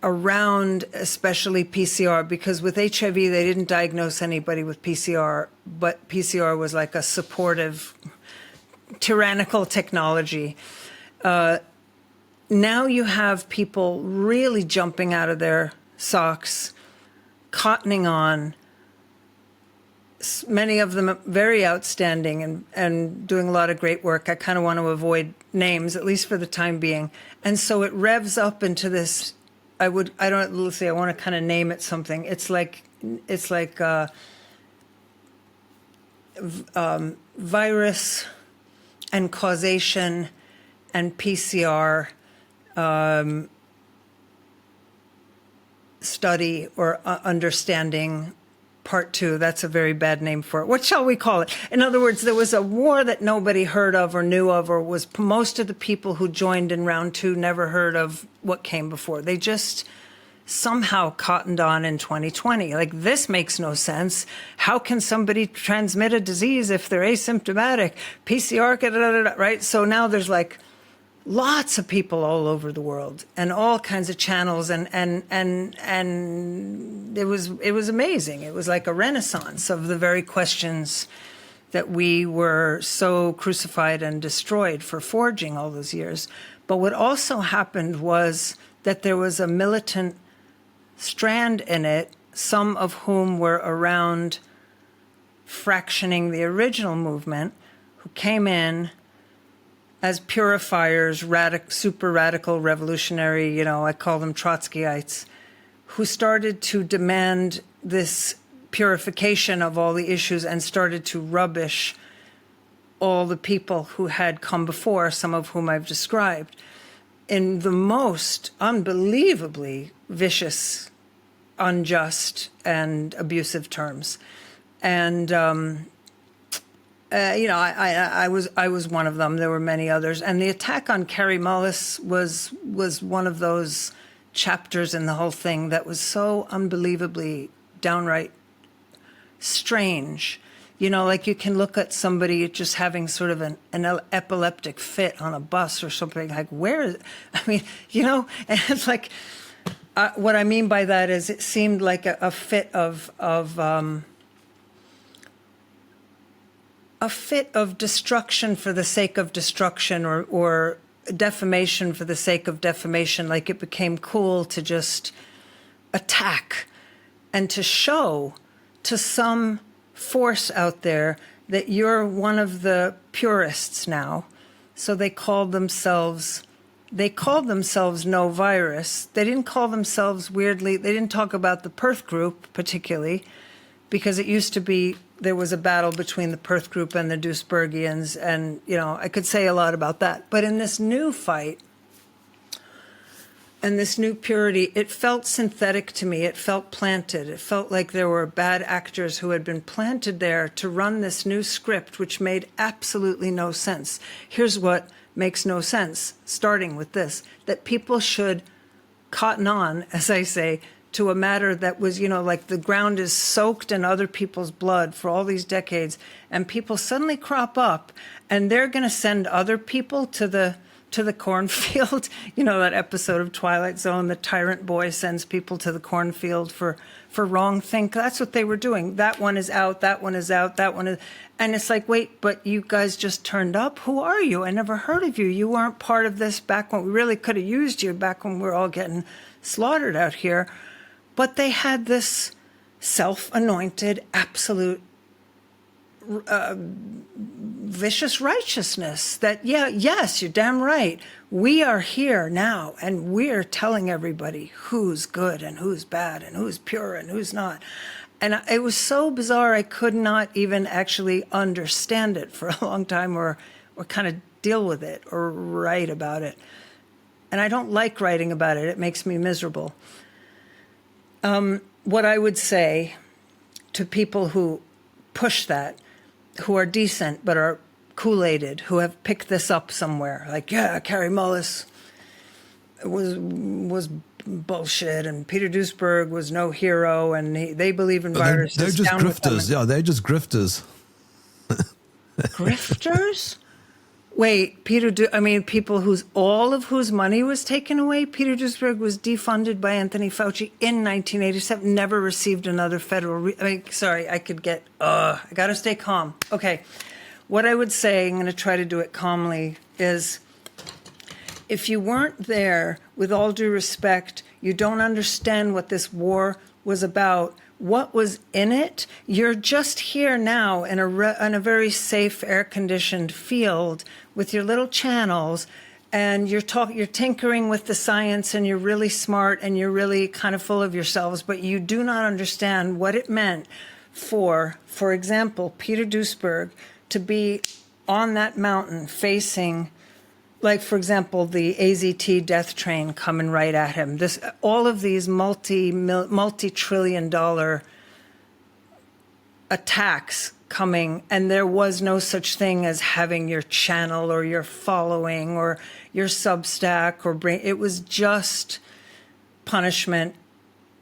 around especially PCR, because with HIV, they didn't diagnose anybody with PCR, but PCR was like a supportive, tyrannical technology. Now you have people really jumping out of their socks, cottoning on, many of them very outstanding and doing a lot of great work. I kind of want to avoid names, at least for the time being. And so it revs up into this, let's see, I want to kind of name it something. It's like virus and causation and PCR study or understanding part 2. That's a very bad name for it. What shall we call it? In other words, there was a war that nobody heard of or knew of, or was most of the people who joined in round 2 never heard of what came before. They just somehow cottoned on in 2020. Like, this makes no sense. How can somebody transmit a disease if they're asymptomatic? PCR, right? So now there's like lots of people all over the world and all kinds of channels, and it was amazing. It was like a renaissance of the very questions that we were so crucified and destroyed for forging all those years. But what also happened was that there was a militant strand in it, some of whom were around fractioning the original movement, who came in as purifiers, super radical, revolutionary, I call them Trotskyites, who started to demand this purification of all the issues and started to rubbish all the people who had come before, some of whom I've described, in the most unbelievably vicious, unjust, and abusive terms. And I was one of them. There were many others, and the attack on Carrie Mullis was one of those chapters in the whole thing that was so unbelievably downright strange. Like you can look at somebody just having sort of an epileptic fit on a bus or something. Like, where is? I mean, and it's like what I mean by that is it seemed like a fit of a fit of destruction for the sake of destruction, or defamation for the sake of defamation. Like, it became cool to just attack and to show to some force out there that you're one of the purists now. So they called themselves No Virus. They didn't call themselves, weirdly, they didn't talk about the Perth group particularly, because it used to be there was a battle between the Perth group and the Duisburgians, and, you know, I could say a lot about that. But in this new fight and this new purity, it felt synthetic to me. It felt planted. It felt like there were bad actors who had been planted there to run this new script, which made absolutely no sense. Here's what makes no sense, starting with this, that people should cotton on, as I say, to a matter that was, you know, like the ground is soaked in other people's blood for all these decades, and people suddenly crop up and they're going to send other people to the cornfield. You know, that episode of Twilight Zone, the tyrant boy sends people to the cornfield for wrong think. That's what they were doing. That one is out, that one is out, that one is, and it's like, wait, but you guys just turned up? Who are you? I never heard of you. You weren't part of this back when we really could have used you, back when we were all getting slaughtered out here. But they had this self-anointed, absolute, vicious righteousness that, yes, you're damn right. We are here now, and we're telling everybody who's good and who's bad and who's pure and who's not. And it was so bizarre, I could not even actually understand it for a long time, or kind of deal with it or write about it. And I don't like writing about it. It makes me miserable. What I would say to people who push that, who are decent but are Kool-Aided, who have picked this up somewhere, like, yeah, Carrie Mullis was bullshit, and Peter Duisberg was no hero, and they believe in viruses. They're just grifters. Yeah, they're just grifters. Grifters? Wait, people all of whose money was taken away? Peter Duisberg was defunded by Anthony Fauci in 1987, never received another federal... I got to stay calm. Okay, what I would say, I'm going to try to do it calmly, is if you weren't there, with all due respect, you don't understand what this war was about, what was in it. You're just here now in a very safe, air-conditioned field with your little channels, and you're tinkering with the science, and you're really smart, and you're really kind of full of yourselves, but you do not understand what it meant for example, Peter Duisberg to be on that mountain facing, like, for example, the AZT death train coming right at him. All of these multi-trillion-dollar attacks coming, and there was no such thing as having your channel or your following or your Substack or brain. It was just punishment,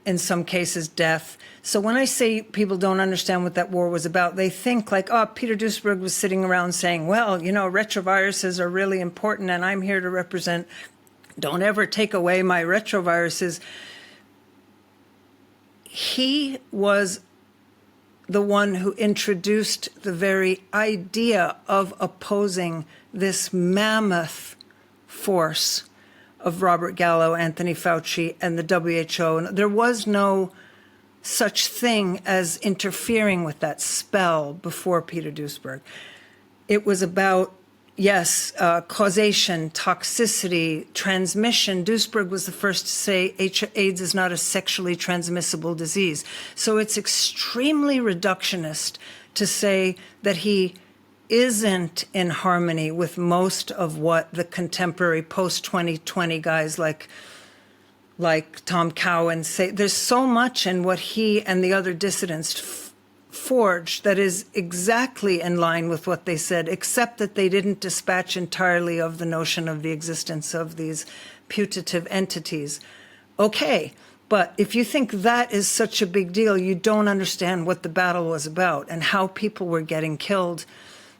in some cases death. So when I say people don't understand what that war was about, they think like, oh, Peter Duisberg was sitting around saying, well, you know, retroviruses are really important, and I'm here to represent, don't ever take away my retroviruses. He was the one who introduced the very idea of opposing this mammoth force of Robert Gallo, Anthony Fauci, and the WHO. And there was no such thing as interfering with that spell before Peter Duisberg. It was about, yes, causation, toxicity, transmission. Duisberg was the first to say AIDS is not a sexually transmissible disease. So it's extremely reductionist to say that he isn't in harmony with most of what the contemporary post-2020 guys like Tom Cowan say. There's so much in what he and the other dissidents forged that is exactly in line with what they said, except that they didn't dispatch entirely of the notion of the existence of these putative entities. Okay, but if you think that is such a big deal, you don't understand what the battle was about and how people were getting killed,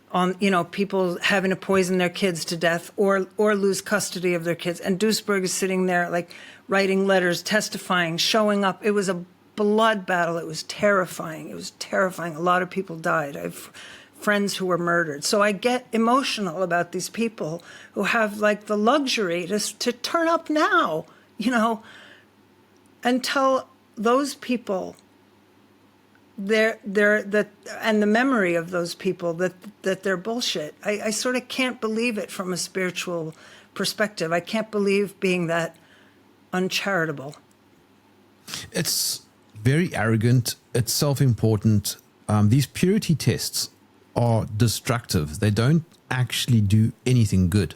on, you know, people having to poison their kids to death or lose custody of their kids. And Duisberg is sitting there, like, writing letters, testifying, showing up. It was a blood battle. It was terrifying. It was terrifying. A lot of people died. friends who were murdered. So I get emotional about these people who have like the luxury to turn up now, and tell those people and the memory of those people that they're bullshit. I sort of can't believe it from a spiritual perspective. I can't believe being that uncharitable. It's very arrogant. It's self-important. These purity tests are destructive. They don't actually do anything good.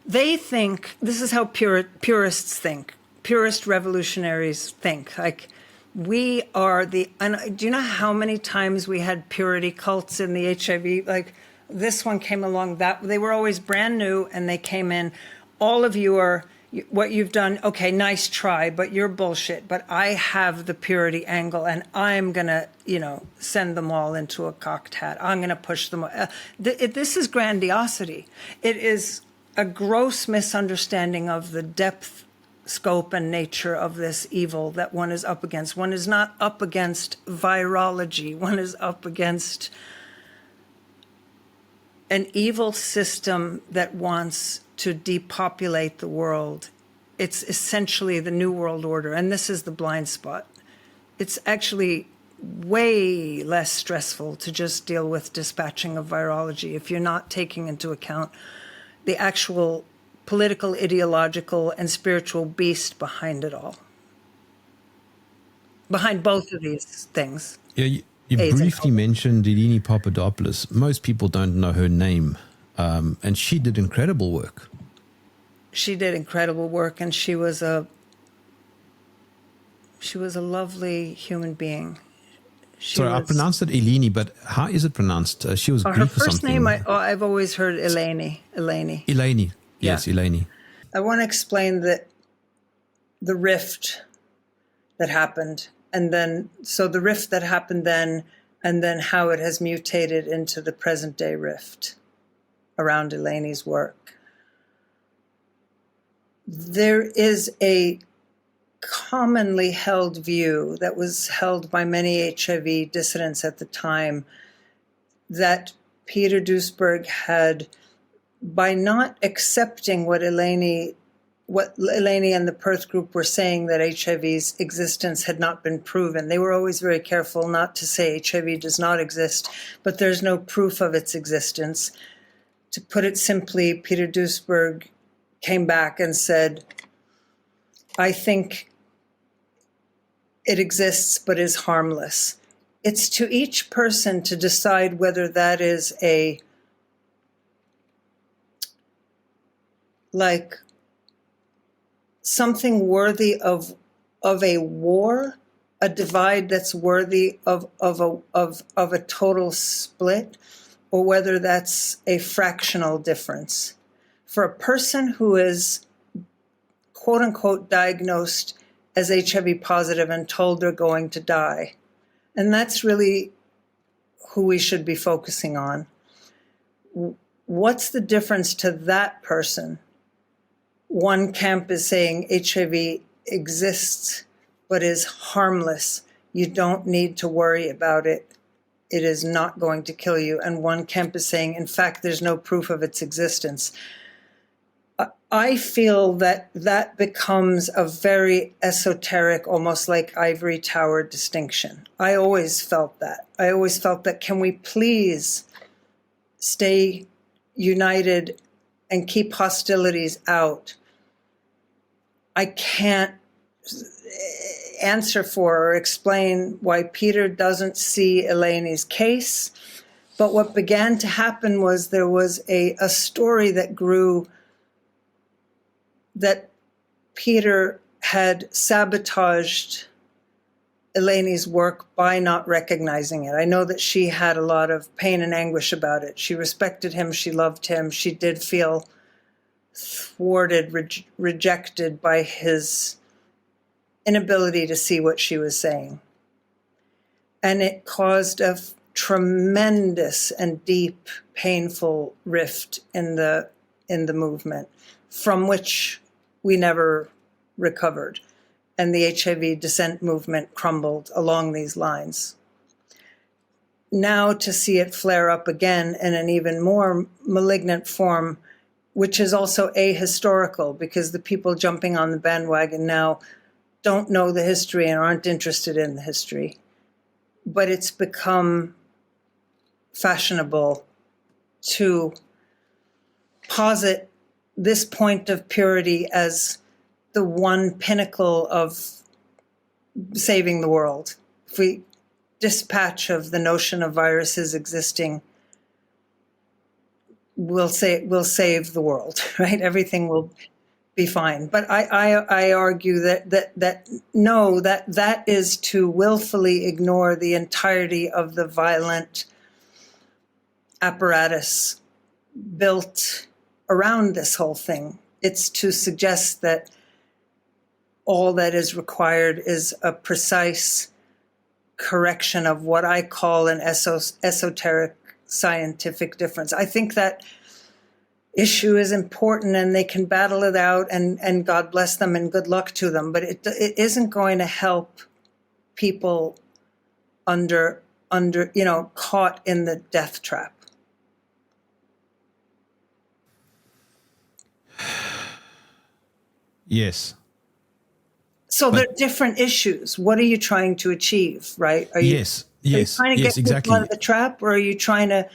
They think, this is how purists think, purist revolutionaries think, like, we are and do you know how many times we had purity cults in the HIV? Like, this one came along, they were always brand new, and they came in, all of you are, what you've done, okay, nice try, but you're bullshit. But I have the purity angle, and I'm going to, send them all into a cocked hat. I'm going to push them. This is grandiosity. It is a gross misunderstanding of the depth, scope, and nature of this evil that one is up against. One is not up against virology. One is up against an evil system that wants to depopulate the world. It's essentially the New World Order, and this is the blind spot. It's actually way less stressful to just deal with dispatching of virology if you're not taking into account the actual political, ideological, and spiritual beast behind it all. Behind both of these things. Yeah, you briefly mentioned Eleni Papadopoulos. Most people don't know her name, and she did incredible work. She did incredible work, and she was a lovely human being. I pronounced it Eleni, but how is it pronounced? She was Greek her or first something. name, I've always heard Eleni. Eleni. Yes, Yeah. Eleni. I want to explain the rift that happened, the rift that happened then, and then how it has mutated into the present day rift around Eleni's work. There is a commonly held view that was held by many HIV dissidents at the time that Peter Duesberg had, by not accepting what Eleni and the Perth group were saying, that HIV's existence had not been proven. They were always very careful not to say HIV does not exist, but there's no proof of its existence. To put it simply, Peter Duesberg came back and said, I think it exists but is harmless. It's to each person to decide whether that is something worthy of a war, a divide that's worthy of a total split, or whether that's a fractional difference. For a person who is, quote unquote, diagnosed as HIV positive and told they're going to die, and that's really who we should be focusing on. What's the difference to that person? One camp is saying HIV exists but is harmless. You don't need to worry about it. It is not going to kill you. And one camp is saying, in fact, there's no proof of its existence. I feel that becomes a very esoteric, almost like ivory tower distinction. I always felt that. Can we please stay united and keep hostilities out? I can't answer for or explain why Peter doesn't see Eleni's case, but what began to happen was there was a story that grew that Peter had sabotaged Eleni's work by not recognizing it. I know that she had a lot of pain and anguish about it. She respected him. She loved him. She did feel thwarted, rejected by his inability to see what she was saying. And it caused a tremendous and deep, painful rift in the movement, from which we never recovered. And the HIV dissent movement crumbled along these lines. now to see it flare up again in an even more malignant form, which is also ahistorical, because the people jumping on the bandwagon now don't know the history and aren't interested in the history. But it's become fashionable to posit this point of purity as the one pinnacle of saving the world. If we dispatch of the notion of viruses existing, we'll save the world, right? Everything will be fine. But I argue that no, that is to willfully ignore the entirety of the violent apparatus built around this whole thing. It's to suggest that all that is required is a precise correction of what I call an esoteric scientific difference. I think that issue is important, and they can battle it out, and God bless them and good luck to them. But it isn't going to help people under caught in the death trap. Yes. So they're different issues. What are you trying to achieve, right? Are you trying to get people out of the trap, or are you trying to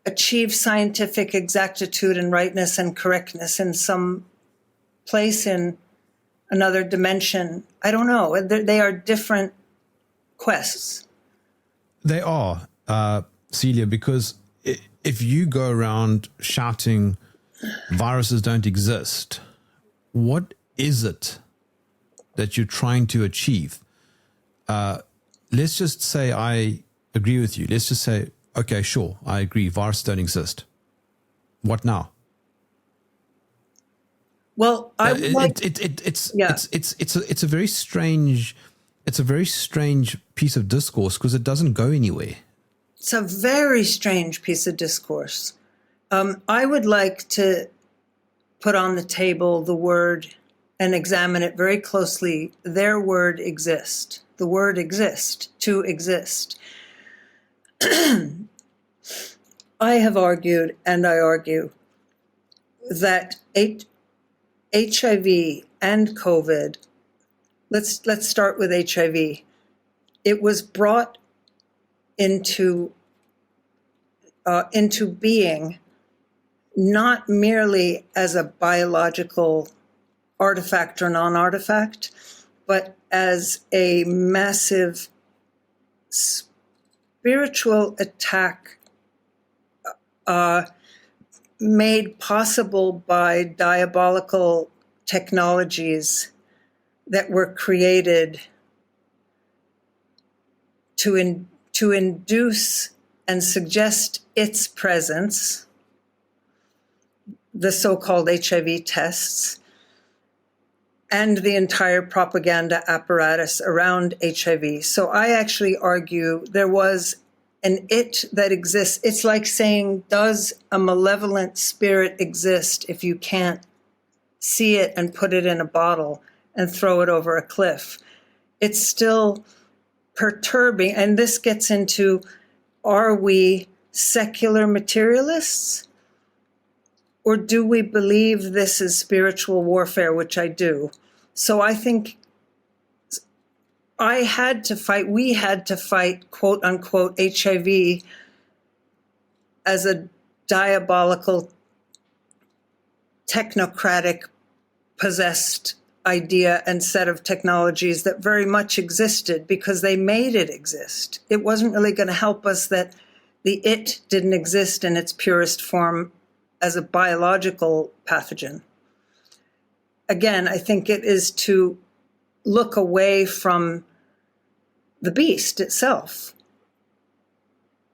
achieve scientific exactitude and rightness and correctness in some place in another dimension? I don't know. They are different quests. They are, Celia, because if you go around shouting viruses don't exist, what is it that you're trying to achieve? Let's just say I agree with you. Let's just say, okay, sure, I agree, viruses don't exist. What now? Well, it's a very strange piece of discourse, because it doesn't go anywhere. It's a very strange piece of discourse. I would like to put on the table the word and examine it very closely. Their word exist. The word exist, to exist. I have argued, and I argue, that HIV and COVID, let's start with HIV. It was brought into being not merely as a biological artifact or non-artifact, but as a massive spiritual attack made possible by diabolical technologies that were created to induce and suggest its presence, the so-called HIV tests, and the entire propaganda apparatus around HIV. So I actually argue there was an it that exists. It's like saying, does a malevolent spirit exist if you can't see it and put it in a bottle and throw it over a cliff? It's still perturbing. And this gets into, are we secular materialists? Or do we believe this is spiritual warfare, which I do? So I think we had to fight, quote unquote, HIV as a diabolical, technocratic, possessed idea and set of technologies that very much existed because they made it exist. It wasn't really going to help us that the it didn't exist in its purest form as a biological pathogen. Again, I think it is to look away from the beast itself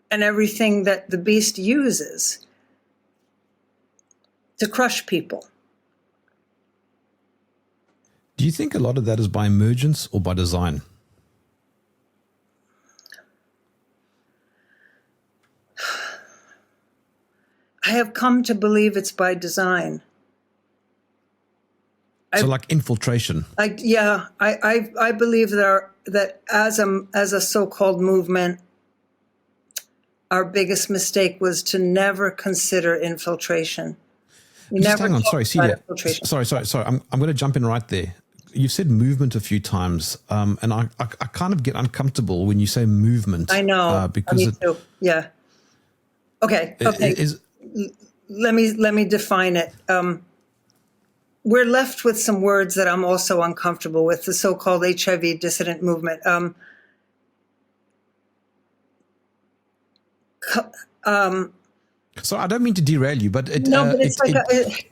and everything that the beast uses to crush people. Do you think a lot of that is by emergence or by design? I have come to believe it's by design. So like infiltration. I believe that as a so-called movement, our biggest mistake was to never consider infiltration. We Just never hang on, talked sorry, about Celia. infiltration. Sorry. I'm going to jump in right there. You said movement a few times, and I kind of get uncomfortable when you say movement. I know. Because Me too. Yeah. Okay. is Let me define it. We're left with some words that I'm also uncomfortable with, the so-called HIV dissident movement. So I don't mean to derail you, but No, but it's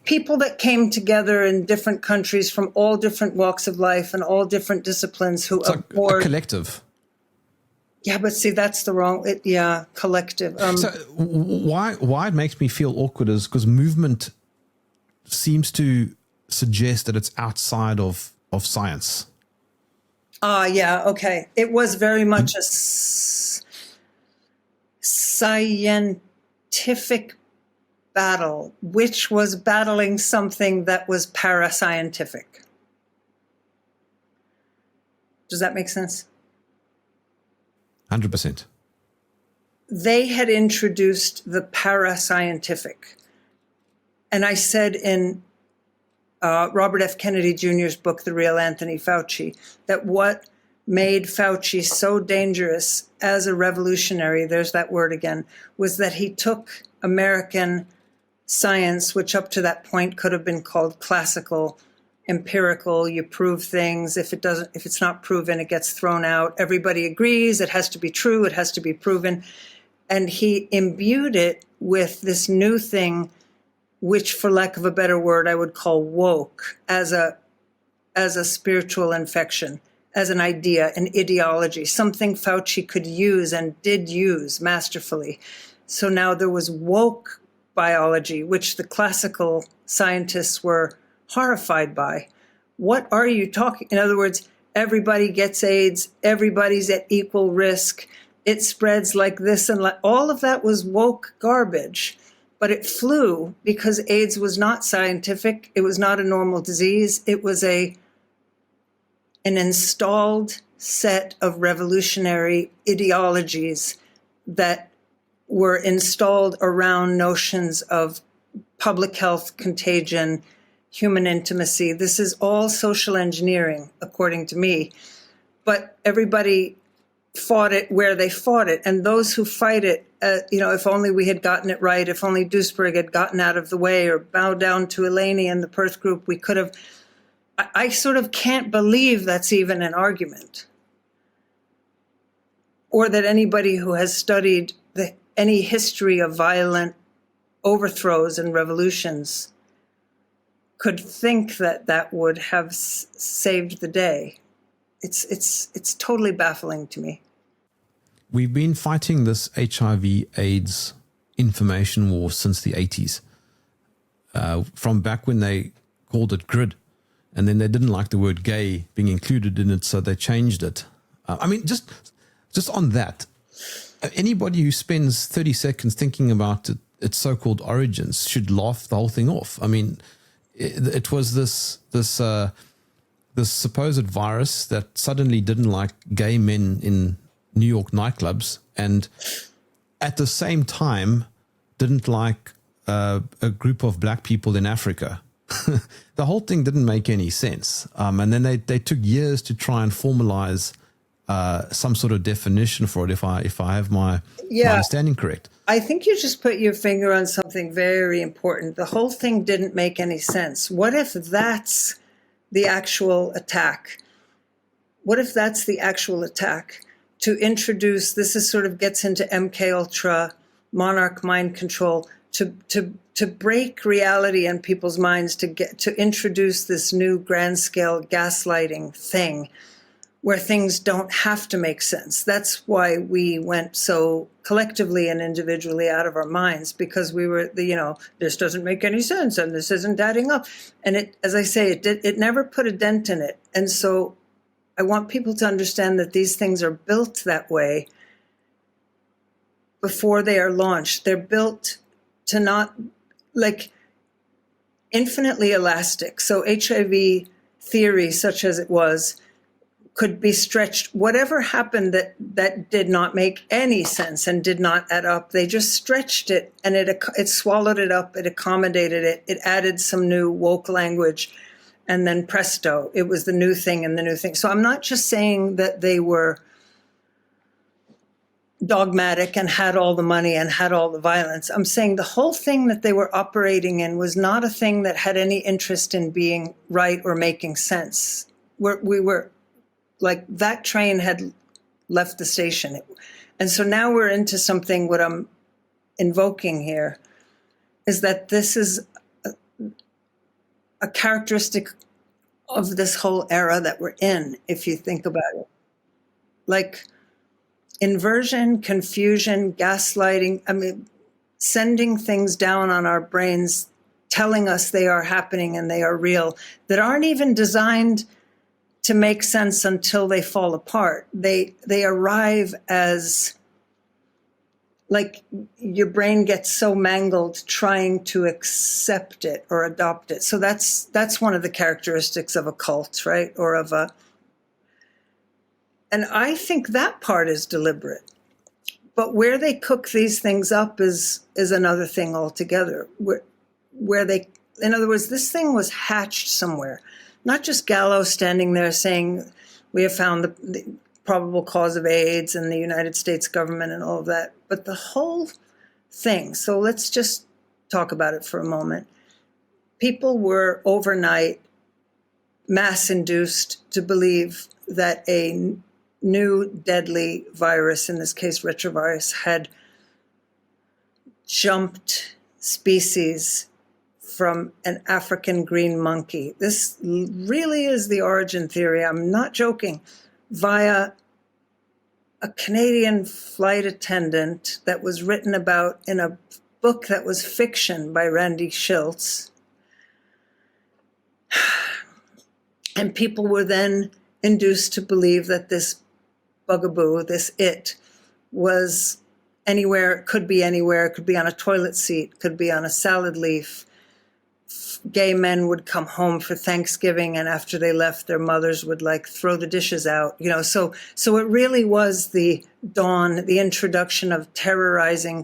people that came together in different countries from all different walks of life and all different disciplines who it's like a abhorred. collective. Yeah, but see, that's the wrong. Collective. So why it makes me feel awkward is because movement seems to suggest that it's outside of science. Yeah, okay. It was very much a scientific battle, which was battling something that was parascientific. Does that make sense? 100%. They had introduced the parascientific. And I said in Robert F. Kennedy Jr.'s book, The Real Anthony Fauci, that what made Fauci so dangerous as a revolutionary, there's that word again, was that he took American science, which up to that point could have been called classical, empirical, you prove things. If it's not proven, it gets thrown out. Everybody agrees, it has to be true, it has to be proven. And he imbued it with this new thing, which, for lack of a better word, I would call woke, as a spiritual infection, as an idea, an ideology, something Fauci could use and did use masterfully. So now there was woke biology, which the classical scientists were horrified by. What are you talking? In other words, everybody gets AIDS, everybody's at equal risk, it spreads like this and like, all of that was woke garbage. But it flew because AIDS was not scientific. It was not a normal disease. It was an installed set of revolutionary ideologies that were installed around notions of public health, contagion, human intimacy. This is all social engineering, according to me. But everybody fought it where they fought it. And those who fight it, if only we had gotten it right, if only Duisburg had gotten out of the way or bowed down to Eleni and the Perth group, we could have. I sort of can't believe that's even an argument. Or that anybody who has studied any history of violent overthrows and revolutions could think that that would have saved the day. It's totally baffling to me. We've been fighting this HIV/AIDS information war since the 80s, from back when they called it GRID, and then they didn't like the word gay being included in it, so they changed it. Just on that, anybody who spends 30 seconds thinking about its so-called origins should laugh the whole thing off. I mean, it was this supposed virus that suddenly didn't like gay men in New York nightclubs, and at the same time didn't like a group of black people in Africa. The whole thing didn't make any sense. And then they took years to try and formalize some sort of definition for it, if I have my understanding correct. I think you just put your finger on something very important. The whole thing didn't make any sense. What if that's the actual attack? What if that's the actual attack? To introduce, this is sort of gets into MK Ultra, monarch mind control, to break reality in people's minds, to introduce this new grand scale gaslighting thing where things don't have to make sense. That's why we went so collectively and individually out of our minds, because we were, this doesn't make any sense and this isn't adding up. And it, as I say, it never put a dent in it. And so I want people to understand that these things are built that way before they are launched. They're built to not, like, infinitely elastic. So HIV theory, such as it was, could be stretched. Whatever happened that did not make any sense and did not add up, they just stretched it, and it swallowed it up, it accommodated it, it added some new woke language, and then presto, it was the new thing and the new thing. So I'm not just saying that they were dogmatic and had all the money and had all the violence. I'm saying the whole thing that they were operating in was not a thing that had any interest in being right or making sense. We were like, that train had left the station. And so now we're into something, what I'm invoking here is that this is a characteristic of this whole era that we're in, if you think about it. Like, inversion, confusion, gaslighting, I mean, sending things down on our brains, telling us they are happening and they are real, that aren't even designed to make sense until they fall apart. They arrive as, like, your brain gets so mangled trying to accept it or adopt it. So that's one of the characteristics of a cult, right? Or of a, and I think that part is deliberate. But where they cook these things up is another thing altogether. Where they, in other words, this thing was hatched somewhere. Not just Gallo standing there saying, we have found the probable cause of AIDS and the United States government and all of that, but the whole thing. So let's just talk about it for a moment. People were overnight mass-induced to believe that a new deadly virus, in this case retrovirus, had jumped species from an African green monkey. This really is the origin theory, I'm not joking, via a Canadian flight attendant that was written about in a book that was fiction by Randy Schiltz. And people were then induced to believe that this bugaboo, this it, was anywhere, it could be anywhere, it could be on a toilet seat, could be on a salad leaf. Gay men would come home for Thanksgiving, and after they left, their mothers would like throw the dishes out, you know. So it really was the dawn, the introduction of terrorizing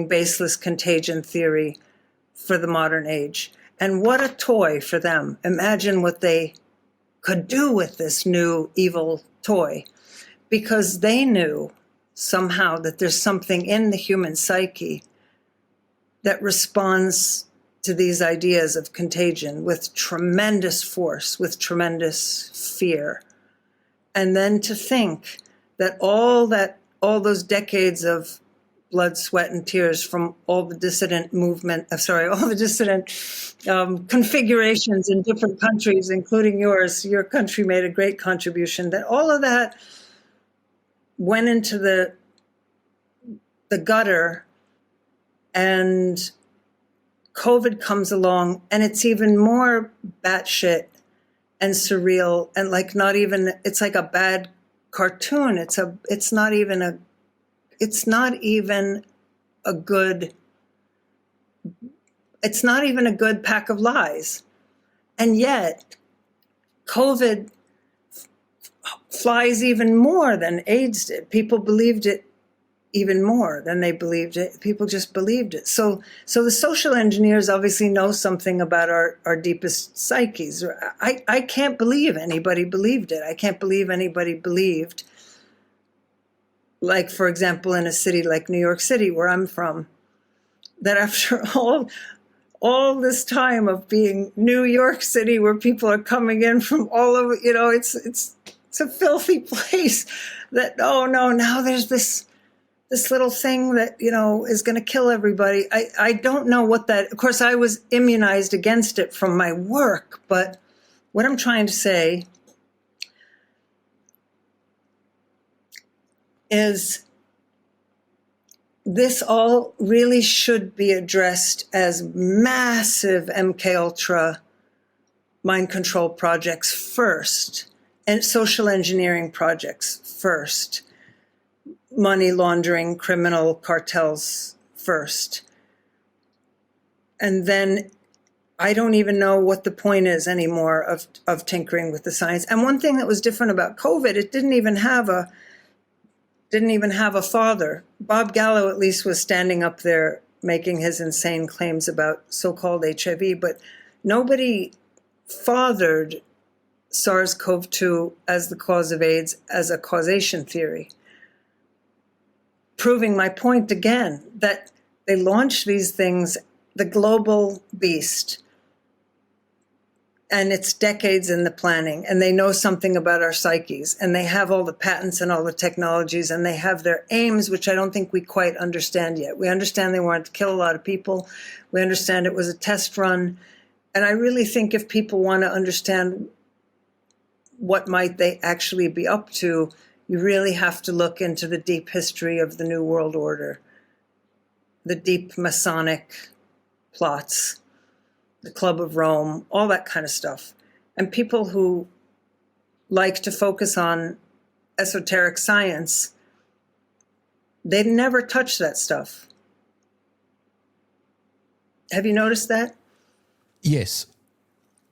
baseless contagion theory for the modern age. And what a toy for them. Imagine what they could do with this new evil toy, because they knew somehow that there's something in the human psyche that responds to these ideas of contagion with tremendous force, with tremendous fear. And then to think that all those decades of blood, sweat, and tears from all the dissident configurations in different countries, including yours, your country made a great contribution, that all of that went into the gutter, and COVID comes along, and it's even more batshit and surreal, and like not even, it's like a bad cartoon. It's not even a good pack of lies. And yet, COVID flies even more than AIDS did. People believed it even more than they believed it. People just believed it. So the social engineers obviously know something about our deepest psyches. I can't believe anybody believed it. I can't believe anybody believed, like, for example, in a city like New York City, where I'm from, that after all this time of being New York City, where people are coming in from all over, you know, it's a filthy place, that, oh no, now there's this little thing that, you know, is going to kill everybody. I don't know what that, of course, I was immunized against it from my work, but what I'm trying to say is this all really should be addressed as massive MK Ultra mind control projects first, and social engineering projects first, money laundering, criminal cartels first. And then I don't even know what the point is anymore of tinkering with the science. And one thing that was different about COVID, it didn't even have a father. Bob Gallo at least was standing up there making his insane claims about so-called HIV, but nobody fathered SARS-CoV-2 as the cause of AIDS as a causation theory. Proving my point again, that they launched these things, the global beast, and it's decades in the planning, and they know something about our psyches, and they have all the patents and all the technologies, and they have their aims, which I don't think we quite understand yet. We understand they wanted to kill a lot of people. We understand it was a test run. And I really think if people want to understand what might they actually be up to, you really have to look into the deep history of the New World Order, the deep Masonic plots, the Club of Rome, all that kind of stuff. And people who like to focus on esoteric science, they've never touched that stuff. Have you noticed that? Yes.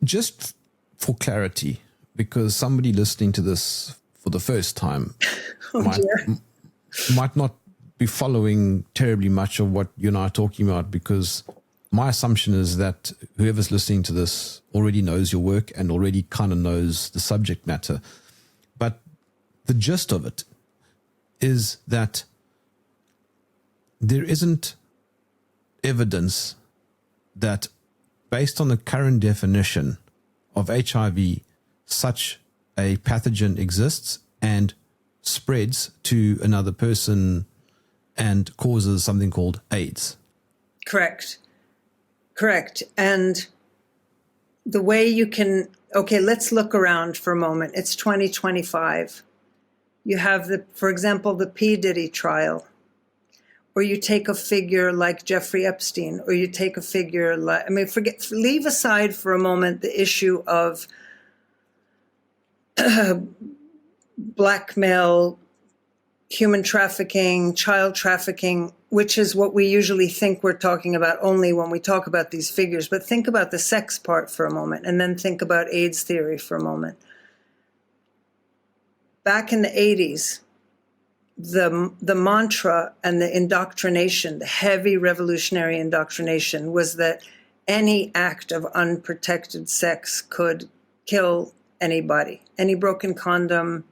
Just for clarity, because somebody listening to this for the first time might not be following terribly much of what you and I are talking about, because my assumption is that whoever's listening to this already knows your work and already kind of knows the subject matter. But the gist of it is that there isn't evidence that, based on the current definition of HIV, such a pathogen exists and spreads to another person and causes something called AIDS. Correct. And the way you can, okay, let's look around for a moment. It's 2025. You have for example, the P. Diddy trial, or you take a figure like Jeffrey Epstein, or you take a figure like, leave aside for a moment the issue of blackmail, human trafficking, child trafficking, which is what we usually think we're talking about only when we talk about these figures. But think about the sex part for a moment, and then think about AIDS theory for a moment. Back in the 80s, the mantra and the indoctrination, the heavy revolutionary indoctrination, was that any act of unprotected sex could kill anybody, any broken condom,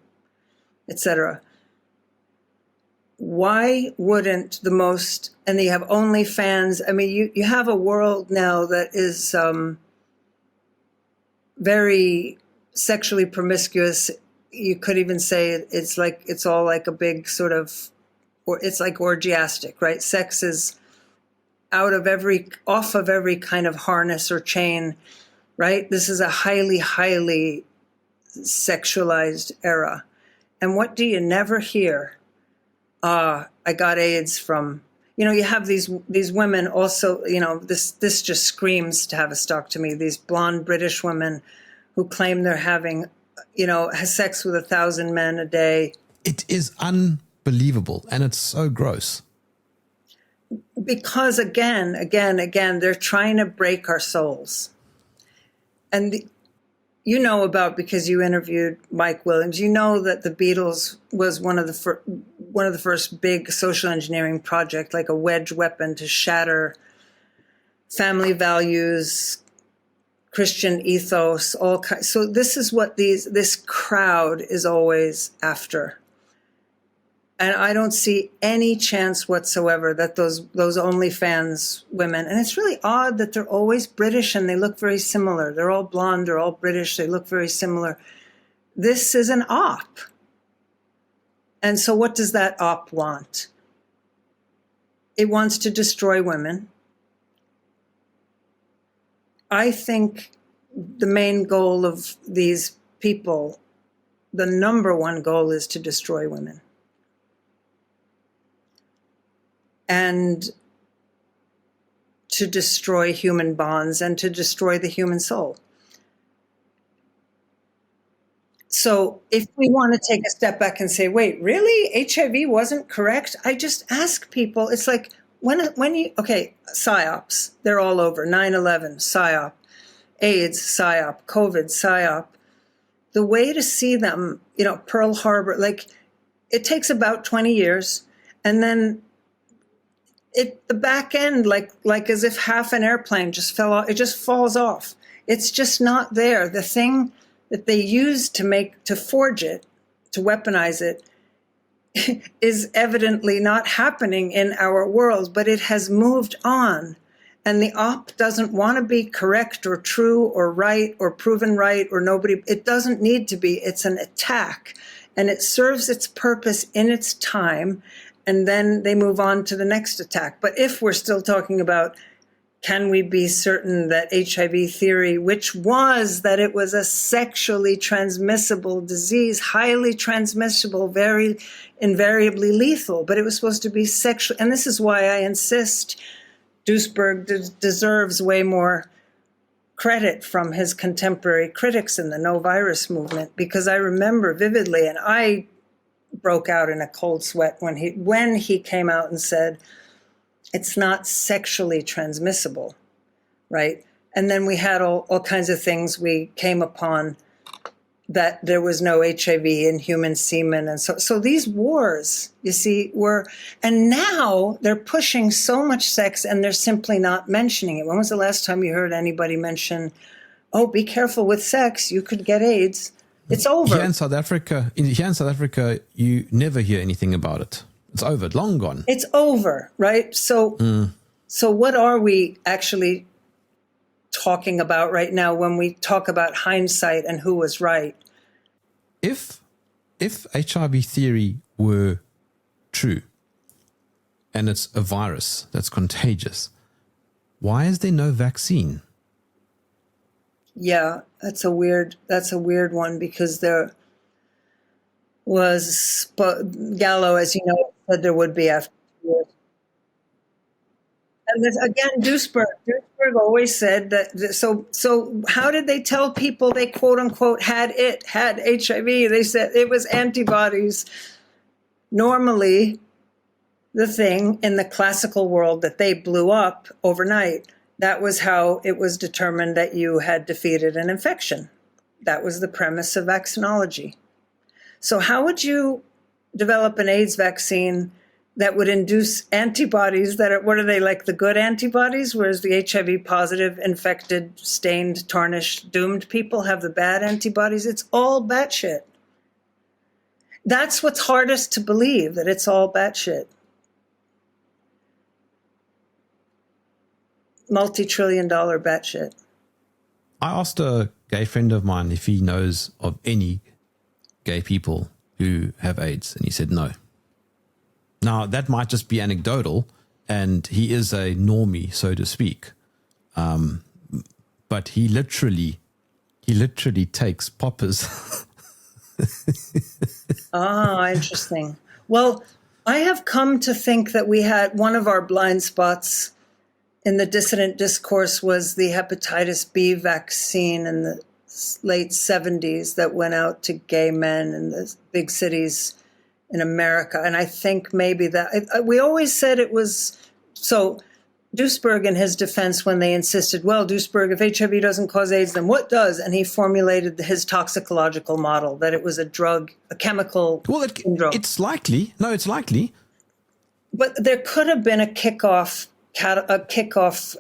etc. Why wouldn't the most, and you have OnlyFans, you have a world now that is very sexually promiscuous. You could even say it's all like a big sort of, or it's like orgiastic, right? Sex is off of every kind of harness or chain, right? This is a highly, highly sexualized era. And what do you never hear? I got AIDS from, you have these women also, this just screams Tavistock to me, these blonde British women who claim they're having, has sex with 1,000 men a day. It is unbelievable, and it's so gross. Because again, they're trying to break our souls. And because you interviewed Mike Williams, that the Beatles was one of the first big social engineering project, like a wedge weapon to shatter family values, Christian ethos, all kinds. So this is what this crowd is always after. And I don't see any chance whatsoever that those OnlyFans women, and it's really odd that they're always British and they look very similar. They're all blonde, they're all British, they look very similar. This is an op. And so what does that op want? It wants to destroy women. I think the main goal of these people, the number one goal, is to destroy women. And to destroy human bonds and to destroy the human soul. So if we want to take a step back and say, wait, really? HIV wasn't correct? I just ask people, it's like, when you, okay, PSYOPs, they're all over, 9/11, PSYOP. AIDS, PSYOP, COVID, PSYOP, the way to see them, Pearl Harbor, like it takes about 20 years. And then the back end, like as if half an airplane just fell off, it just falls off. It's just not there. The thing that they used to forge it, to weaponize it, is evidently not happening in our world, but it has moved on. And the op doesn't want to be correct or true or right or proven right or nobody. It doesn't need to be. It's an attack. And it serves its purpose in its time. And then they move on to the next attack. But if we're still talking about, can we be certain that HIV theory, which was that it was a sexually transmissible disease, highly transmissible, very invariably lethal, but it was supposed to be sexual. And this is why I insist Duisberg deserves way more credit from his contemporary critics in the no virus movement, because I remember vividly, and I broke out in a cold sweat when he came out and said, it's not sexually transmissible, right? And then we had all kinds of things we came upon, that there was no HIV in human semen. And so these wars, you see, and now they're pushing so much sex and they're simply not mentioning it. When was the last time you heard anybody mention, oh, be careful with sex, you could get AIDS? It's over. Here in South Africa, you never hear anything about it. It's over, long gone. It's over, right? So what are we actually talking about right now when we talk about hindsight and who was right? If HIV theory were true, and it's a virus that's contagious, why is there no vaccine? Yeah, that's a weird one, because there was Gallo, as you know, said there would be after years. And this, again, Duisberg always said that. So how did they tell people they quote unquote had HIV? They said it was antibodies. Normally, the thing in the classical world that they blew up overnight, that was how it was determined that you had defeated an infection. That was the premise of vaccinology. So how would you develop an AIDS vaccine that would induce antibodies what are they, like the good antibodies, whereas the HIV positive, infected, stained, tarnished, doomed people have the bad antibodies? It's all batshit. That's what's hardest to believe, that it's all batshit. Multi-trillion-dollar batshit. I asked a gay friend of mine if he knows of any gay people who have AIDS, and he said no. Now, that might just be anecdotal, and he is a normie, so to speak. But he literally takes poppers. Interesting. Well, I have come to think that we had one of our blind spots in the dissident discourse was the hepatitis B vaccine in the late 70s that went out to gay men in the big cities in America. And I think maybe that we always said it was so. Duisberg, in his defense, when they insisted, well, Duisberg, if HIV doesn't cause AIDS, then what does? And he formulated his toxicological model that it was a drug, a chemical syndrome. It's likely. No, it's likely. But there could have been a kickoff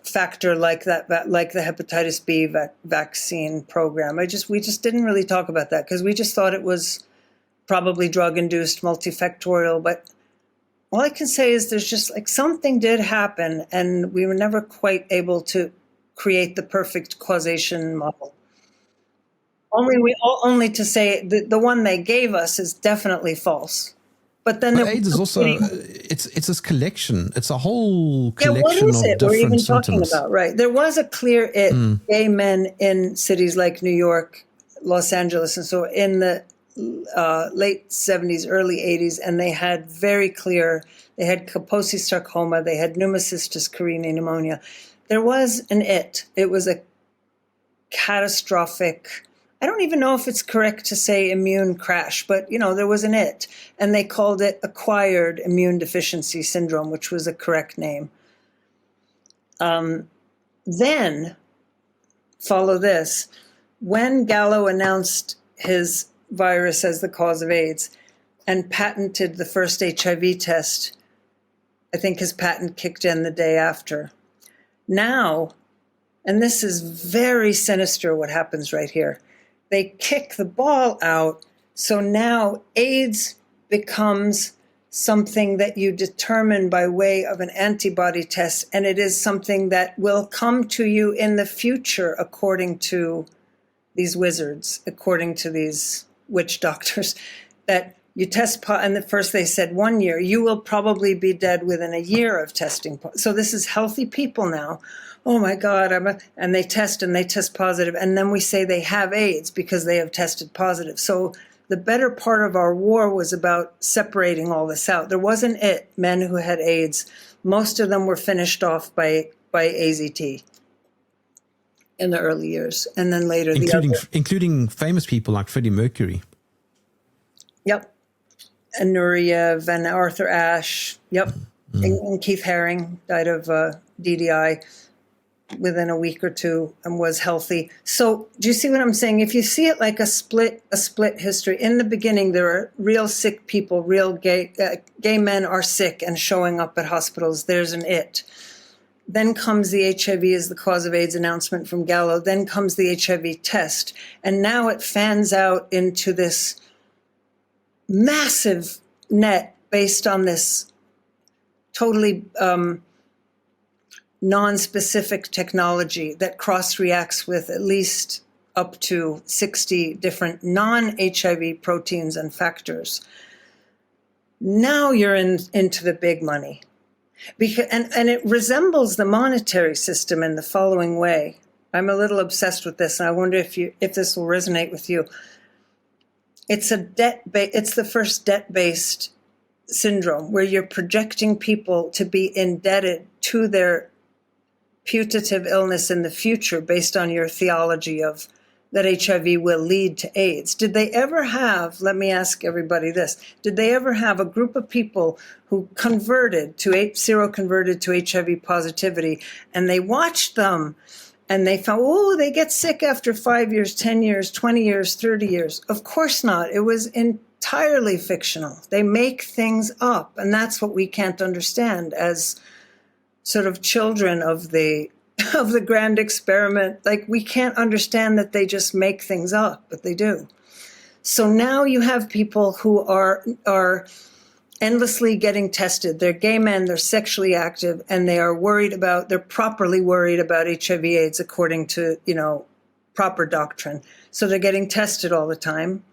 factor like that, like the hepatitis B vaccine program. We just didn't really talk about that because we just thought it was probably drug-induced multifactorial. But all I can say is there's just like something did happen, and we were never quite able to create the perfect causation model. Only to say the one they gave us is definitely false. But then AIDS is also it's this collection. It's a whole collection what is it of different we're even symptoms. talking about, right? There was a clear gay men in cities like New York, Los Angeles, and so in the late 70s, early 80s, and they had they had Kaposi sarcoma, they had pneumocystis carinii pneumonia. There was an it. It was a catastrophic, I don't even know if it's correct to say immune crash, but, there was an it. And they called it acquired immune deficiency syndrome, which was a correct name. Then follow this. When Gallo announced his virus as the cause of AIDS and patented the first HIV test, I think his patent kicked in the day after. Now, and this is very sinister what happens right here, they kick the ball out, so now AIDS becomes something that you determine by way of an antibody test, and it is something that will come to you in the future, according to these wizards, according to these witch doctors, that you test, and at first they said 1 year, you will probably be dead within a year of testing. So this is healthy people now. Oh my God, and they test positive, and then we say they have AIDS because they have tested positive. So the better part of our war was about separating all this out. There wasn't men who had AIDS. Most of them were finished off by AZT in the early years, and then later including famous people like Freddie Mercury. Yep, and Nureyev and Arthur Ashe. Yep, and Keith Haring died of DDI within a week or two and was healthy. So do you see what I'm saying? If you see it like a split history, in the beginning there are real sick people, real gay men are sick and showing up at hospitals. There's an it. Then comes the HIV as the cause of AIDS announcement from Gallo. Then comes the HIV test. And now it fans out into this massive net based on this totally non-specific technology that cross-reacts with at least up to 60 different non-HIV proteins and factors. Now you're into the big money. And it resembles the monetary system in the following way. I'm a little obsessed with this, and I wonder if this will resonate with you. It's it's the first debt-based syndrome where you're projecting people to be indebted to their putative illness in the future based on your theology of that HIV will lead to AIDS. Did they ever have, let me ask everybody this, did they ever have a group of people who seroconverted to HIV positivity, and they watched them and they found, oh, they get sick after 5 years, 10 years, 20 years, 30 years? Of course not. It was entirely fictional. They make things up, and that's what we can't understand as sort of children of the grand experiment. Like, we can't understand that they just make things up, but they do. So now you have people who are endlessly getting tested. They're gay men, they're sexually active, and they're properly worried about HIV/AIDS according to, proper doctrine. So they're getting tested all the time.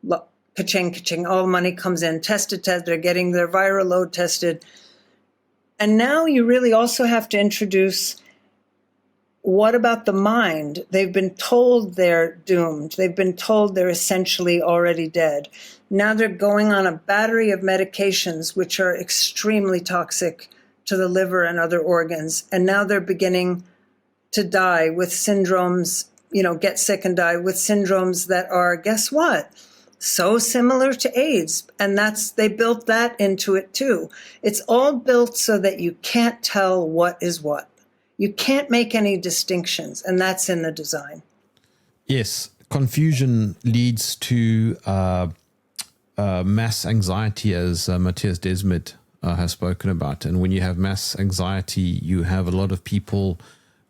Ka-ching, ka-ching, all the money comes in, tested, they're getting their viral load tested. And now you really also have to introduce, what about the mind? They've been told they're doomed. They've been told they're essentially already dead. Now they're going on a battery of medications which are extremely toxic to the liver and other organs. And now they're beginning to die with syndromes, get sick and die with syndromes that are, guess what? So similar to AIDS. And they built that into it too. It's all built so that you can't tell what is what. You can't make any distinctions, and that's in the design. Yes, confusion leads to mass anxiety, as Matthias Desmet has spoken about. And when you have mass anxiety, you have a lot of people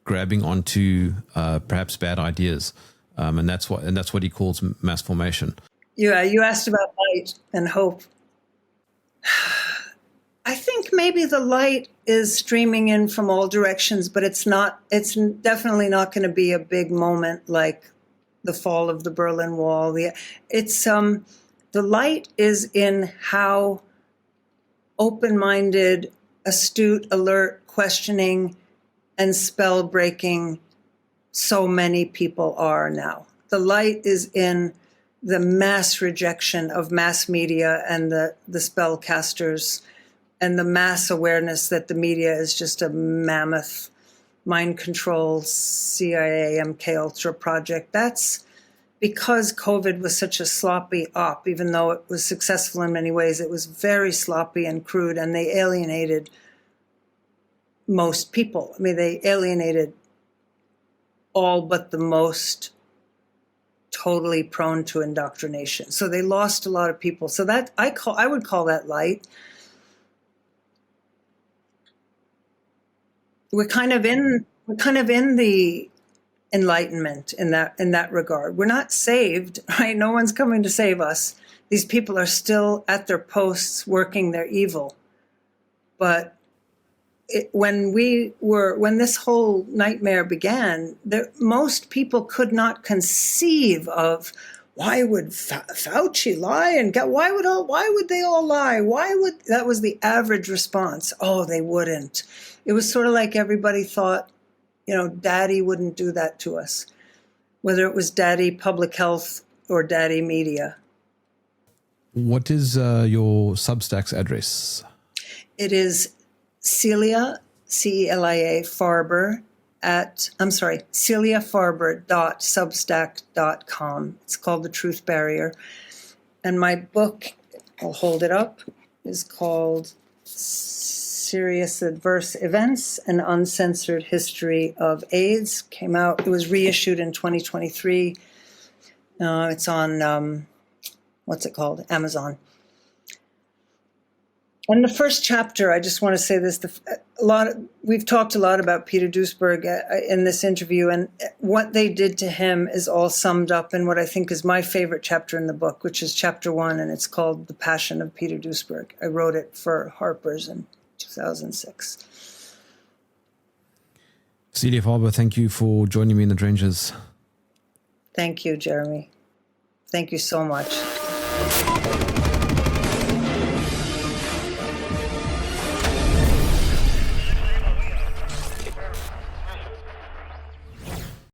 grabbing onto perhaps bad ideas, and that's what he calls mass formation. Yeah, you asked about light and hope. I think maybe the light is streaming in from all directions, but it's definitely not going to be a big moment like the fall of the Berlin Wall. The light is in how open-minded, astute, alert, questioning, and spell-breaking so many people are now. The light is in the mass rejection of mass media and the spellcasters, and the mass awareness that the media is just a mammoth mind control CIA MK Ultra project. That's because COVID was such a sloppy op. Even though it was successful in many ways, it was very sloppy and crude, and they alienated most people. I mean, they alienated all but the most totally prone to indoctrination. So they lost a lot of people. So that I would call that light. We're kind of in the enlightenment in that regard. We're not saved, right? No one's coming to save us. These people are still at their posts working their evil. But when this whole nightmare began, most people could not conceive of, why would Fauci lie, and why would they all lie? That was the average response. Oh, they wouldn't. It was sort of like everybody thought, Daddy wouldn't do that to us, whether it was Daddy Public Health or Daddy Media. What is your Substack's address? It is Celia, Celia Farber celiafarber.substack.com. It's called The Truth Barrier. And my book, I'll hold it up, is called Serious Adverse Events, An Uncensored History of AIDS. Came out, it was reissued in 2023. It's on, what's it called? Amazon. And the first chapter, I just want to say this, we've talked a lot about Peter Duesberg in this interview, and what they did to him is all summed up in what I think is my favorite chapter in the book, which is chapter 1, and it's called The Passion of Peter Duesberg. I wrote it for Harper's in 2006. Celia Farber, thank you for joining me in the trenches. Thank you, Jeremy. Thank you so much.